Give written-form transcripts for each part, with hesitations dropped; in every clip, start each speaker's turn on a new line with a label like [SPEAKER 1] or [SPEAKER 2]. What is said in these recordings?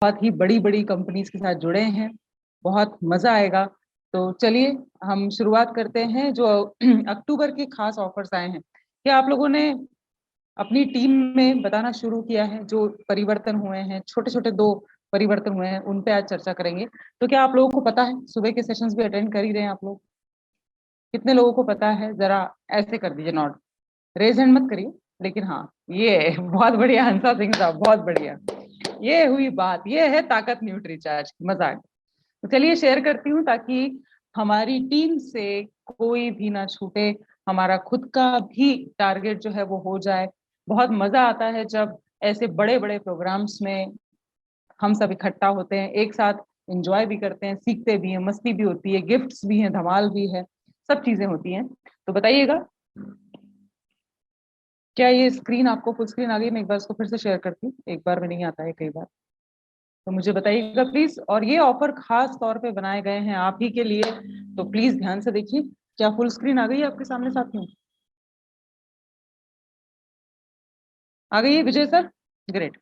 [SPEAKER 1] बहुत ही बड़ी बड़ी कंपनीज के साथ जुड़े हैं, बहुत मजा आएगा। तो चलिए हम शुरुआत करते हैं। जो अक्टूबर के खास ऑफर्स आए हैं, क्या आप लोगों ने अपनी टीम में बताना शुरू किया है? जो परिवर्तन हुए हैं, छोटे छोटे दो परिवर्तन हुए हैं, उन पे आज चर्चा करेंगे। तो क्या आप लोगों को पता है? सुबह के सेशंस भी अटेंड कर ही रहे हैं आप लोग? कितने लोगों को पता है? जरा ऐसे कर दीजिए नॉट, रेज हैंड मत करिए, लेकिन हाँ, ये बहुत बढ़िया हंसा सिंह साहब, बहुत बढ़िया। ये हुई बात, ये है ताकत न्यूट्रीचार्ज की। मजा आ गया। तो चलिए शेयर करती हूँ ताकि हमारी टीम से कोई भी ना छूटे, हमारा खुद का भी टारगेट जो है वो हो जाए। बहुत मजा आता है जब ऐसे बड़े बड़े प्रोग्राम्स में हम सब इकट्ठा होते हैं, एक साथ एंजॉय भी करते हैं, सीखते भी हैं, मस्ती भी होती है, गिफ्ट्स भी हैं, धमाल भी है, सब चीजें होती हैं। तो बताइएगा, क्या ये स्क्रीन आपको फुल स्क्रीन आ गई? मैं एक बार इसको फिर से शेयर करती हूँ, एक बार में नहीं आता है कई बार, तो मुझे बताइएगा प्लीज। और ये ऑफर खास तौर पे बनाए गए हैं आप ही के लिए, तो प्लीज ध्यान से देखिए। क्या फुल स्क्रीन आ गई है आपके सामने साथियों? आ गई है विजय सर? ग्रेट।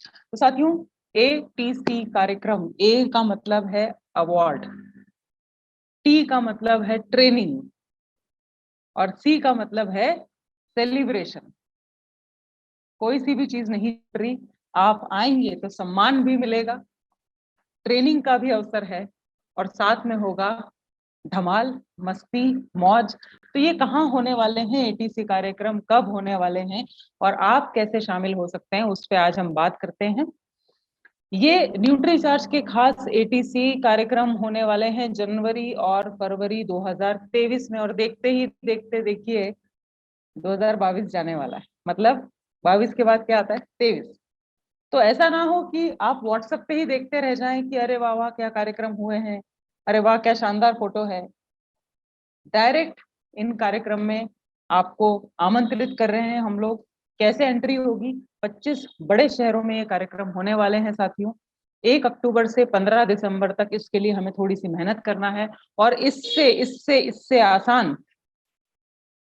[SPEAKER 1] तो साथियों, ATC कार्यक्रम, ए का मतलब है अवार्ड, टी का मतलब है ट्रेनिंग, और सी का मतलब है सेलिब्रेशन। कोई सी भी चीज नहीं छूट रही। आप आएंगे तो सम्मान भी मिलेगा, ट्रेनिंग का भी अवसर है, और साथ में होगा धमाल, मस्ती, मौज। तो ये कहाँ होने वाले हैं ATC कार्यक्रम, कब होने वाले हैं, और आप कैसे शामिल हो सकते हैं, उस पर आज हम बात करते हैं। ये न्यूट्रीचार्ज के खास ATC कार्यक्रम होने वाले हैं जनवरी और फरवरी 2023 में, और देखते ही देखते देखिए 2022 जाने वाला है। मतलब 22 के बाद क्या आता है? 23। तो ऐसा ना हो कि आप व्हाट्सएप पे ही देखते रह जाएं कि अरे वाह वाह क्या कार्यक्रम हुए हैं, अरे वाह क्या शानदार फोटो है। डायरेक्ट इन कार्यक्रम में आपको आमंत्रित कर रहे हैं हम लोग। कैसे एंट्री होगी? 25 बड़े शहरों में ये कार्यक्रम होने वाले हैं साथियों। 1 अक्टूबर से 15 दिसंबर तक इसके लिए हमें थोड़ी सी मेहनत करना है, और इससे इससे इससे आसान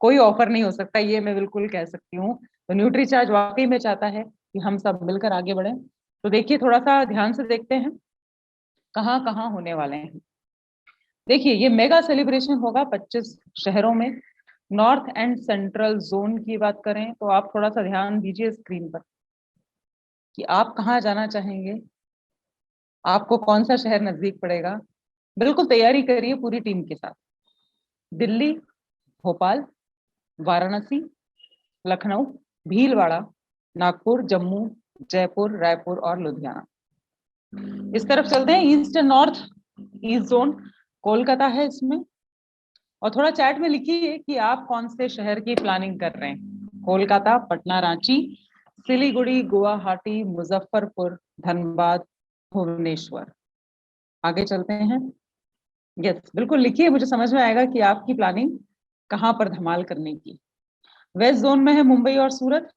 [SPEAKER 1] कोई ऑफर नहीं हो सकता, ये मैं बिल्कुल कह सकती हूँ। तो न्यूट्रीचार्ज वाकई में चाहता है कि हम सब मिलकर आगे बढ़े। तो देखिए, थोड़ा सा ध्यान से देखते हैं कहाँ कहाँ होने वाले हैं। देखिए, ये मेगा सेलिब्रेशन होगा 25 शहरों में। नॉर्थ एंड सेंट्रल जोन की बात करें तो आप थोड़ा सा ध्यान दीजिए स्क्रीन पर कि आप कहाँ जाना चाहेंगे, आपको कौन सा शहर नजदीक पड़ेगा। बिल्कुल तैयारी करिए पूरी टीम के साथ। दिल्ली, भोपाल, वाराणसी, लखनऊ, भीलवाड़ा, नागपुर, जम्मू, जयपुर, रायपुर और लुधियाना। इस तरफ चलते हैं, east and north. East zone Kolkata है इसमें। और थोड़ा चैट में लिखिए कि आप कौन से शहर की प्लानिंग कर रहे हैं। कोलकाता, पटना, रांची, सिलीगुड़ी, गुवाहाटी, मुजफ्फरपुर, धनबाद, भुवनेश्वर। आगे चलते हैं। यस, बिल्कुल लिखिए, मुझे समझ में आएगा कि आपकी प्लानिंग कहाँ पर धमाल करने की। वेस्ट जोन में है मुंबई और सूरत।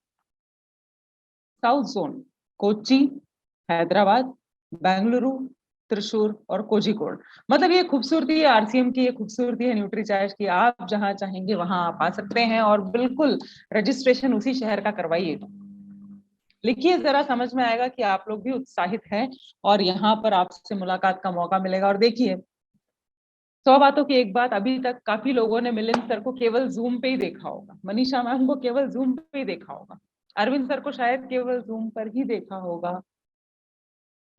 [SPEAKER 1] साउथ जोन कोच्चि, हैदराबाद, बेंगलुरु, त्रिशूर और कोझिकोड। मतलब ये खूबसूरती है RCM की, ये खूबसूरती है न्यूट्रीचार्ज की। आप जहां चाहेंगे वहां आप आ सकते हैं, और बिल्कुल रजिस्ट्रेशन उसी शहर का करवाइएगा। लिखिए, जरा समझ में आएगा कि आप लोग भी उत्साहित हैं और यहाँ पर आपसे मुलाकात का मौका मिलेगा। और देखिए, 100 बातों की एक बात, अभी तक काफी लोगों ने मिलिंद सर को केवल जूम पे ही देखा होगा, मनीषा मैम को केवल जूम पे ही देखा होगा, अरविंद सर को शायद केवल जूम पर ही देखा होगा।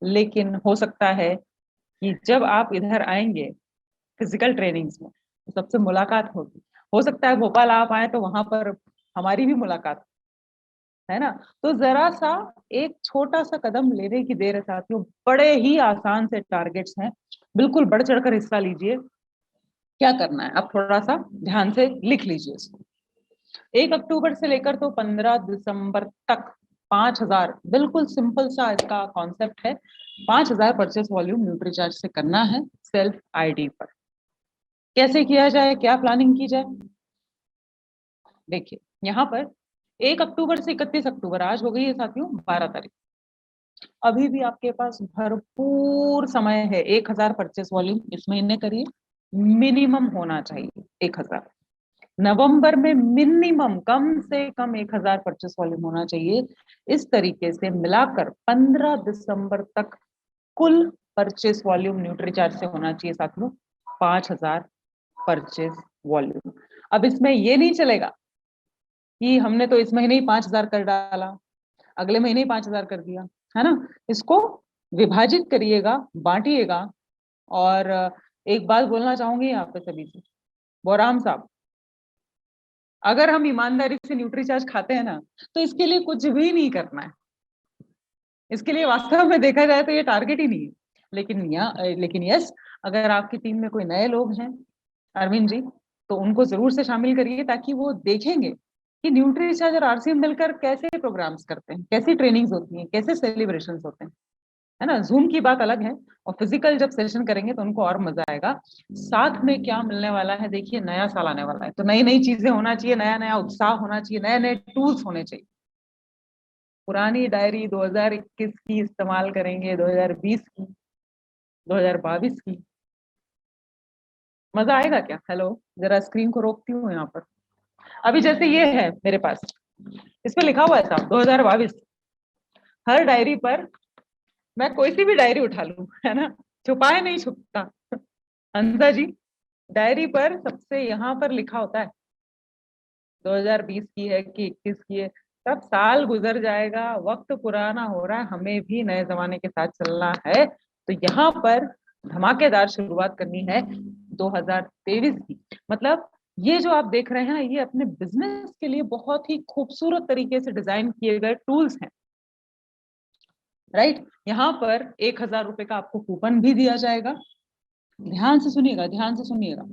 [SPEAKER 1] लेकिन हो सकता है कि जब आप इधर आएंगे फिजिकल ट्रेनिंग्स में तो सबसे मुलाकात होगी। हो सकता है भोपाल आप आए तो वहां पर हमारी भी मुलाकात, है ना? तो जरा सा एक छोटा सा कदम लेने की देर है साथियों। बड़े ही आसान से टारगेट्स हैं, बिल्कुल बढ़ चढ़कर हिस्सा लीजिए। क्या करना है, अब थोड़ा सा ध्यान से लिख लीजिए इसको। 1 अक्टूबर से लेकर तो 15 दिसंबर तक 5,000, बिल्कुल सिंपल सा इसका कॉन्सेप्ट है। 5,000 परचेस वॉल्यूम न्यूट्रीचार्ज से करना है सेल्फ ID पर। कैसे किया जाए, क्या प्लानिंग की जाए? देखिए यहाँ पर 1 अक्टूबर से 31 अक्टूबर, आज हो गई है साथियों 12 तारीख। अभी भी आपके पास भरपूर समय है। 1,000 परचेस वॉल्यूम इस महीने करिए, मिनिमम होना चाहिए 1,000। नवंबर में मिनिमम कम से कम 1000 परचेस वॉल्यूम होना चाहिए। इस तरीके से मिलाकर 15 दिसंबर तक कुल परचेस वॉल्यूम न्यूट्रीचार्ज से होना चाहिए साथियों 5000 परचेस वॉल्यूम। अब इसमें ये नहीं चलेगा कि हमने तो इस महीने ही 5000 कर डाला, अगले महीने ही 5000 कर दिया, है ना। इसको विभाजित करिएगा, बांटिएगा। और एक बात बोलना चाहूंगी यहाँ पे सभी से, बोराम साहब, अगर हम ईमानदारी से न्यूट्रीचार्ज खाते हैं ना, तो इसके लिए कुछ भी नहीं करना है। इसके लिए वास्तव में देखा जाए तो ये टारगेट ही नहीं है। लेकिन यस, अगर आपकी टीम में कोई नए लोग हैं अरविंद जी, तो उनको जरूर से शामिल करिए, ताकि वो देखेंगे कि न्यूट्रीचार्ज और आरसीएम मिलकर कैसे प्रोग्राम्स करते हैं, कैसी ट्रेनिंग्स होती हैं, कैसे सेलिब्रेशंस होते हैं, है ना। जूम की बात अलग है, और फिजिकल जब सेशन करेंगे तो उनको और मजा आएगा। साथ में क्या मिलने वाला है, देखिए नया साल आने वाला है, तो नई नई चीजें होना चाहिए, नया नया उत्साह होना चाहिए, नए नए टूल्स होने चाहिए। पुरानी डायरी 2021 की इस्तेमाल करेंगे, 2020 की, 2022 की, मजा आएगा क्या? हेलो, जरा स्क्रीन को रोकती हूँ यहाँ पर। अभी जैसे ये है मेरे पास, इस पे लिखा हुआ है साहब 2022। हर डायरी पर मैं कोई सी भी डायरी उठा लूं, है ना, छुपाए नहीं छुपता। हंसा जी, डायरी पर सबसे यहाँ पर लिखा होता है 2020 की है कि 21 की है। तब साल गुजर जाएगा, वक्त पुराना हो रहा है, हमें भी नए जमाने के साथ चलना है। तो यहाँ पर धमाकेदार शुरुआत करनी है 2023 की। मतलब ये जो आप देख रहे हैं ना, ये अपने बिजनेस के लिए बहुत ही खूबसूरत तरीके से डिजाइन किए गए टूल्स हैं, राइट। यहाँ पर 1000 रुपए का आपको कूपन भी दिया जाएगा। ध्यान से सुनिएगा, ध्यान से सुनिएगा।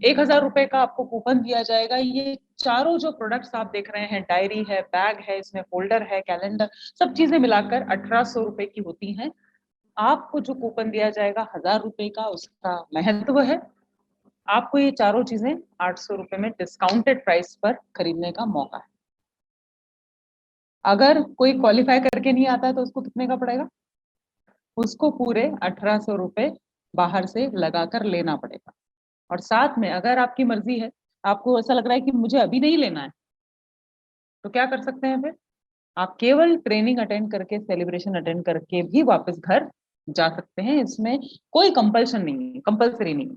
[SPEAKER 1] 1000 रुपए का आपको कूपन दिया जाएगा। ये चारों जो प्रोडक्ट्स आप देख रहे हैं, डायरी है, बैग है, इसमें फोल्डर है, कैलेंडर, सब चीजें मिलाकर 1800 रुपए की होती हैं। आपको जो कूपन दिया जाएगा 1000 रुपए का, उसका महत्व है, आपको ये चारों चीजें 800 रुपए में डिस्काउंटेड प्राइस पर खरीदने का मौका है। अगर कोई क्वालिफाई करके नहीं आता है तो उसको कितने का पड़ेगा? उसको पूरे 1800 रुपए बाहर से लगाकर लेना पड़ेगा। और साथ में अगर आपकी मर्जी है, आपको ऐसा लग रहा है कि मुझे अभी नहीं लेना है, तो क्या कर सकते हैं फिर? आप केवल ट्रेनिंग अटेंड करके, सेलिब्रेशन अटेंड करके भी वापस घर जा सकते हैं। इसमें कोई कंपल्शन नहीं है, कंपल्सरी नहीं है।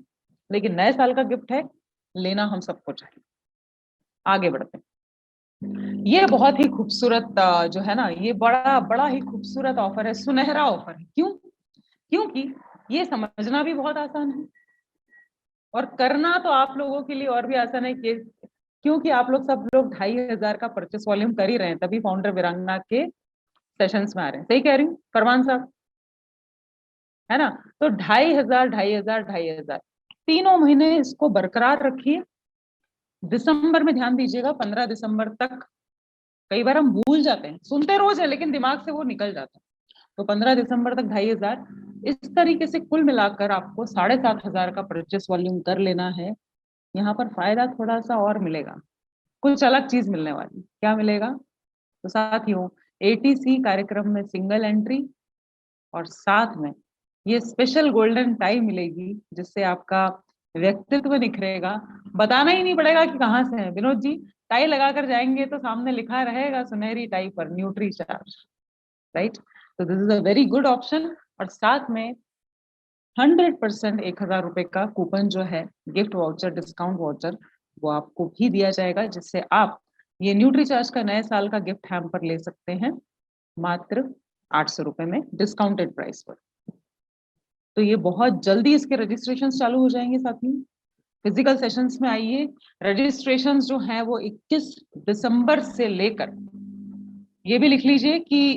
[SPEAKER 1] लेकिन नए साल का गिफ्ट है, लेना हम सबको चाहिए। आगे बढ़ते हैं। ये बहुत ही खूबसूरत जो है ना, ये बड़ा बड़ा ही खूबसूरत ऑफर है, सुनहरा ऑफर है। क्यों? क्योंकि ये समझना भी बहुत आसान है, और करना तो आप लोगों के लिए और भी आसान है कि क्योंकि आप लोग सब लोग 2500 का परचेस वॉल्यूम कर ही रहे हैं, तभी फाउंडर वीरांगना के सेशंस में आ रहे हैं। सही कह रही हूँ फरमान साहब, है ना। तो 2500, 2500, 2500, तीनों महीने इसको बरकरार रखिए। दिसंबर में ध्यान दीजिएगा, 15 दिसंबर तक, कई बार हम भूल जाते हैं, सुनते रोज है लेकिन दिमाग से वो निकल जाता है। तो 15 दिसंबर तक 2500, इस तरीके से कुल मिलाकर आपको 7500 का परचेस वॉल्यूम कर लेना है। यहाँ पर फायदा थोड़ा सा और मिलेगा, कुछ अलग चीज मिलने वाली। क्या मिलेगा? तो साथियों, एटीसी कार्यक्रम में सिंगल एंट्री, और साथ में ये स्पेशल गोल्डन टाई मिलेगी, जिससे आपका व्यक्तित्व निखरेगा। बताना ही नहीं पड़ेगा कि कहाँ से है विनोद जी, टाई लगा कर जाएंगे तो सामने लिखा रहेगा सुनहरी टाई पर न्यूट्री चार्ज, राइट। तो this is a very good option. और साथ में 100% 1000 रुपए का कूपन जो है, गिफ्ट वाउचर, डिस्काउंट वाउचर, वो आपको भी दिया जाएगा, जिससे आप ये न्यूट्रीचार्ज का नए साल का गिफ्ट हैम्पर ले सकते हैं मात्र 800 रुपए में डिस्काउंटेड प्राइस पर। तो ये बहुत जल्दी इसके रजिस्ट्रेशन चालू हो जाएंगे साथियों। फिजिकल सेशंस में आइए। रजिस्ट्रेशन जो है वो 21 दिसंबर से लेकर, ये भी लिख लीजिए कि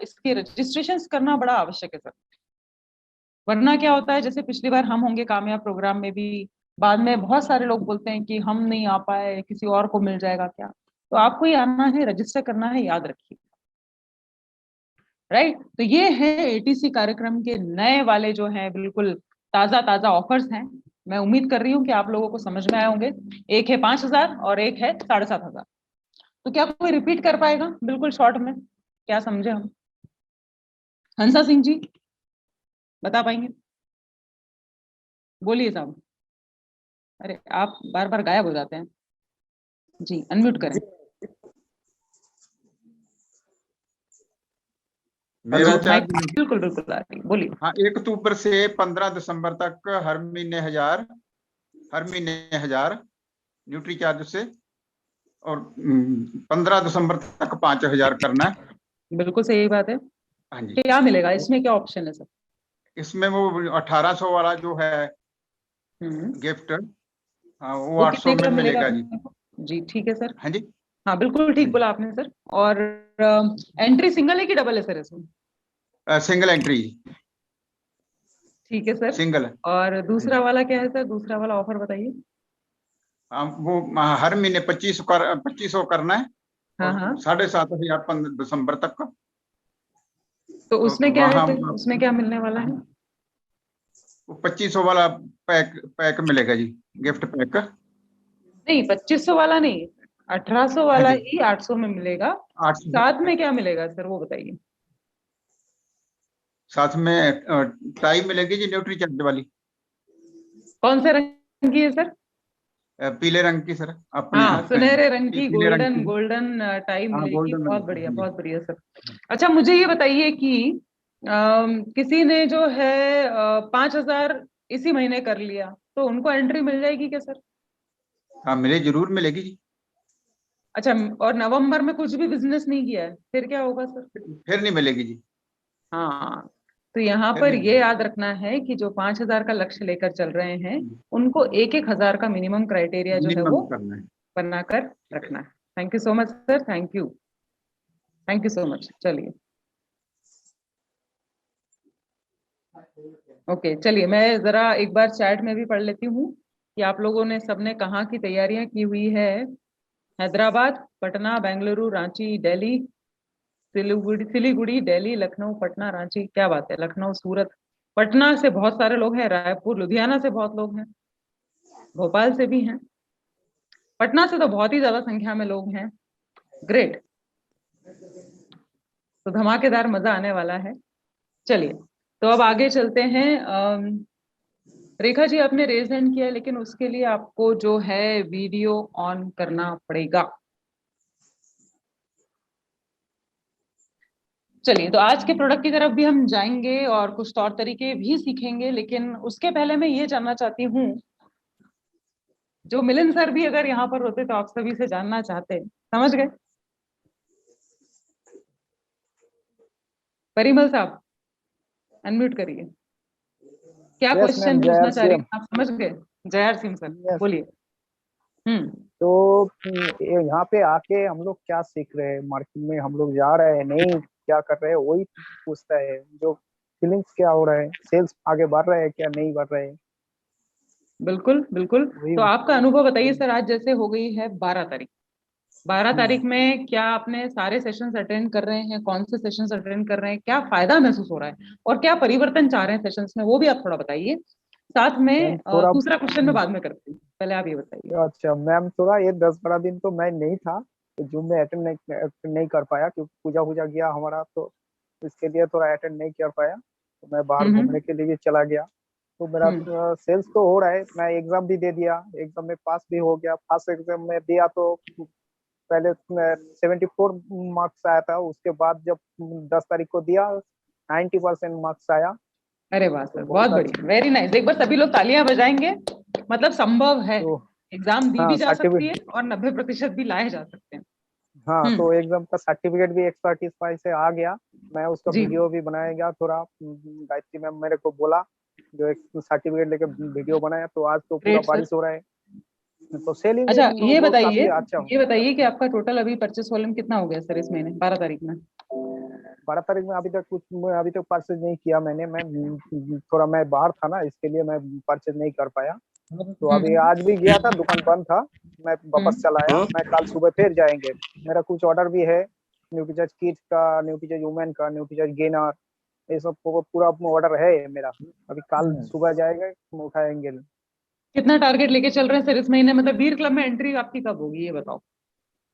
[SPEAKER 1] इसके रजिस्ट्रेशन करना बड़ा आवश्यक है सर। वरना क्या होता है, जैसे पिछली बार हम होंगे कामयाब प्रोग्राम में भी, बाद में बहुत सारे लोग बोलते हैं कि हम नहीं आ पाए, किसी और को मिल जाएगा क्या। तो आपको ही आना है, रजिस्टर करना है, याद रखिए, राइट। तो ये है एटीसी कार्यक्रम के नए वाले जो हैं, बिल्कुल ताजा ताजा ऑफर्स हैं। मैं उम्मीद कर रही हूँ कि आप लोगों को समझ में आए होंगे। एक है 5000 और एक है 7500। तो क्या कोई रिपीट कर पाएगा बिल्कुल शॉर्ट में? क्या समझे हम? हंसा सिंह जी बता पाएंगे? बोलिए साहब। अरे आप बार बार गायब हो जाते हैं जी, अनम्यूट करें।
[SPEAKER 2] मेरा
[SPEAKER 1] माइक
[SPEAKER 2] चार्ज
[SPEAKER 1] बिल्कुल बिल्कुल आ रही, बोलिए।
[SPEAKER 2] हाँ, 1 अक्टूबर से 15 दिसंबर तक हर महीने 1000 न्यूट्री चार्ज से, और 15 दिसंबर तक 5000 करना है।
[SPEAKER 1] बिल्कुल सही बात है।
[SPEAKER 2] हाँ जी।
[SPEAKER 1] क्या मिलेगा इसमें, क्या ऑप्शन है सर?
[SPEAKER 2] इसमें वो 1800 वाला जो है
[SPEAKER 1] हम्म,
[SPEAKER 2] गिफ्ट, हाँ, वो
[SPEAKER 1] वो
[SPEAKER 2] 800
[SPEAKER 1] कितने
[SPEAKER 2] में
[SPEAKER 1] का मिलेगा
[SPEAKER 2] मिलेगा जी।
[SPEAKER 1] अपने को? जी ठीक है सर।
[SPEAKER 2] हाँ जी।
[SPEAKER 1] हाँ बिल्कुल
[SPEAKER 2] हाँ
[SPEAKER 1] ठीक
[SPEAKER 2] जी।
[SPEAKER 1] बोला आपने सर। और एंट्री सिंगल है कि डबल है सर इसमें?
[SPEAKER 2] Single entry.
[SPEAKER 1] ठीक है सर।
[SPEAKER 2] सिंगल।
[SPEAKER 1] और
[SPEAKER 2] हाँ
[SPEAKER 1] दूसरा
[SPEAKER 2] जी।
[SPEAKER 1] वाला क्या है सर, दूसरा वाला ऑफर बताइए।
[SPEAKER 2] वो हर महीने 2500 करना है,
[SPEAKER 1] हाँ
[SPEAKER 2] और
[SPEAKER 1] हाँ,
[SPEAKER 2] 7500 दिसंबर तक का।
[SPEAKER 1] तो
[SPEAKER 2] तो
[SPEAKER 1] उसमें क्या है
[SPEAKER 2] वहाँ
[SPEAKER 1] फिर, उसमें क्या मिलने वाला है?
[SPEAKER 2] 2500 वाला पैक पैक मिलेगा जी, गिफ्ट पैक।
[SPEAKER 1] नहीं 2500 वाला नहीं, 1800
[SPEAKER 2] हाँ
[SPEAKER 1] वाला
[SPEAKER 2] जी।
[SPEAKER 1] ही 800 में मिलेगा।
[SPEAKER 2] 800।
[SPEAKER 1] साथ में क्या मिलेगा सर वो बताइए।
[SPEAKER 2] साथ में टाई मिलेगी जी, न्यूट्री चेक वाली।
[SPEAKER 1] कौन से रंग की है सर?
[SPEAKER 2] पीले रंग की सर, अपने
[SPEAKER 1] हाँ सुनहरे रंग की,
[SPEAKER 2] पीले रंग
[SPEAKER 1] गोल्डन
[SPEAKER 2] की।
[SPEAKER 1] गोल्डन टाई
[SPEAKER 2] हाँ,
[SPEAKER 1] मिलेगी।
[SPEAKER 2] गोल्डन
[SPEAKER 1] बहुत
[SPEAKER 2] रंग की।
[SPEAKER 1] बढ़िया,
[SPEAKER 2] हाँ जी।
[SPEAKER 1] बहुत बढ़िया सर। अच्छा मुझे ये बताइए कि किसी ने जो है 5000 इसी महीने कर लिया तो उनको एंट्री मिल जाएगी क्या सर?
[SPEAKER 2] हाँ, मिले, जरूर मिलेगी जी।
[SPEAKER 1] अच्छा, और नवंबर में कुछ भी बिजनेस नहीं किया है फिर क्या होगा सर?
[SPEAKER 2] फिर नहीं मिलेगी जी।
[SPEAKER 1] हाँ, तो यहाँ
[SPEAKER 2] फिर
[SPEAKER 1] पर
[SPEAKER 2] नहीं
[SPEAKER 1] ये
[SPEAKER 2] मिलेगी।
[SPEAKER 1] याद रखना है कि जो 5000 का लक्ष्य लेकर चल रहे हैं उनको एक एक हजार का मिनिमम क्राइटेरिया जो है
[SPEAKER 2] मिनिमम
[SPEAKER 1] वो
[SPEAKER 2] करना है।
[SPEAKER 1] बनाकर
[SPEAKER 2] ठीक है।
[SPEAKER 1] रखना है। Thank you so much sir, thank you, thank you so much. चलिए ओके, चलिए मैं जरा एक बार चैट में भी पढ़ लेती हूँ कि आप लोगों ने सबने कहाँ की तैयारियां की हुई है। हैदराबाद, पटना, बेंगलुरु, रांची, दिल्ली, सिलीगुड़ी, दिल्ली, लखनऊ, पटना, रांची, क्या बात है, लखनऊ, सूरत। पटना से बहुत सारे लोग हैं, रायपुर, लुधियाना से बहुत लोग हैं, भोपाल से भी हैं, पटना से तो बहुत ही ज्यादा संख्या में लोग हैं। ग्रेट, तो धमाकेदार मजा आने वाला है। चलिए, तो अब आगे चलते हैं। रेखा जी आपने रेज हैंड किया है, लेकिन उसके लिए आपको जो है वीडियो ऑन करना पड़ेगा। चलिए, तो आज के प्रोडक्ट की तरफ भी हम जाएंगे और कुछ तौर तरीके भी सीखेंगे, लेकिन उसके पहले मैं ये जानना चाहती हूँ, जो मिलन सर भी अगर यहाँ पर होते तो आप सभी से जानना चाहते, समझ गए? परिमल साहब अनम्यूट करिए। क्या
[SPEAKER 3] यस
[SPEAKER 1] क्वेश्चन
[SPEAKER 3] मैम, जय
[SPEAKER 1] पूछना
[SPEAKER 3] आर
[SPEAKER 1] चाह रही
[SPEAKER 3] सी एम।
[SPEAKER 1] हैं आप, समझ गए? जयहर सिंह सर,
[SPEAKER 3] यस।
[SPEAKER 1] बोलिए। हम्म,
[SPEAKER 3] तो यहाँ पे आके हम लोग क्या सीख रहे हैं, मार्केट में हम लोग जा रहे हैं नहीं, क्या कर रहे हैं वही पूछता है। जो फीलिंग्स क्या हो रहा है, सेल्स आगे बढ़ रहे हैं क्या नहीं बढ़ रहे हैं,
[SPEAKER 1] बिल्कुल बिल्कुल।
[SPEAKER 3] वही।
[SPEAKER 1] तो आपका अनुभव बताइए सर, आज जैसे हो गई है 12 तारीख, 12 तारीख
[SPEAKER 3] हम्म।
[SPEAKER 1] में क्या आपने सारे सेशंस अटेंड कर रहे हैं, कौन से सेशंस अटेंड कर रहे हैं, क्या फायदा महसूस हो रहा है और क्या परिवर्तन चाह रहे हैं सेशंस में, वो भी आप थोड़ा बताइए। साथ में
[SPEAKER 3] मैम थोड़ा
[SPEAKER 1] दूसरा क्वेश्चन मैं बाद में करती हूँ, पहले आप ये बताइए।
[SPEAKER 3] अच्छा मैम, थोड़ा ये 10-12 दिन तो मैं नहीं था, तो जूम में अटेंड नहीं कर पाया क्योंकि पूजा वूजा गया हमारा, तो इसके लिए थोड़ा अटेंड नहीं कर पाया। तो मैं बाहर घूमने
[SPEAKER 1] हम्म
[SPEAKER 3] के लिए भी चला गया। तो मेरा
[SPEAKER 1] हम्म
[SPEAKER 3] सेल्स तो हो रहा है, मैं एग्जाम भी दे दिया, एग्जाम में पास भी हो गया। फर्स्ट एग्जाम में दिया तो पहले 74 मार्क्स आया था, उसके बाद जब 10 तारीख को दिया 90% मार्क्स आया।
[SPEAKER 1] अरे वाह
[SPEAKER 3] तो
[SPEAKER 1] सर, बहुत
[SPEAKER 3] बहुत अच्छा।
[SPEAKER 1] बढ़िया, वेरी नाइस। एक बार सभी लोग तालियां बजाएंगे। मतलब संभव है,
[SPEAKER 3] तो
[SPEAKER 1] एग्जाम दी भी
[SPEAKER 3] हाँ
[SPEAKER 1] जा सकती है
[SPEAKER 3] सर्टिफिकेट।
[SPEAKER 1] और 90% भी लाए जा सकते हैं।
[SPEAKER 3] हाँ,
[SPEAKER 1] हम्म,
[SPEAKER 3] तो एग्जाम का सर्टिफिकेट भी 128 से आ गया। मैं उसका
[SPEAKER 1] जी
[SPEAKER 3] वीडियो भी बनाएगा थोड़ा। गायत्री मैम मेरे को बोला, जो एक सर्टिफिकेट लेके वीडियो बनाया। तो आज तो पूरा
[SPEAKER 1] ग्रेट सर।
[SPEAKER 3] बारिश हो रहा है, तो सेलिंग
[SPEAKER 1] अच्छा ये
[SPEAKER 3] वो
[SPEAKER 1] बताइए,
[SPEAKER 3] काफी अच्छा हो।
[SPEAKER 1] ये बताइए कि आपका टोटल अभी परचेस वॉल्यूम कितना हो गया सर इस महीने 12 तारीख में?
[SPEAKER 3] 12 तारीख में अभी तक परचेज नहीं किया मैंने। थोड़ा मैं बाहर था ना, इसके लिए मैं परचेज नहीं कर पाया। तो अभी
[SPEAKER 1] हम्म
[SPEAKER 3] आज भी गया था, दुकान बंद था, मैं वापस चला आया। मैं कल सुबह फिर जाएंगे। मेरा कुछ ऑर्डर भी है, न्यूट्रीचर्ज किड्स का, न्यूट्रीचर्ज वुमेन का, न्यूट्रीचर्ज गेनर, ये सब पूरा ऑर्डर है मेरा। अभी कल सुबह जाएगा, हम उठाएंगे।
[SPEAKER 1] कितना टारगेट लेके चल रहे हैं सर इस महीने, मतलब वीर क्लब में एंट्री आपकी कब होगी ये बताओ।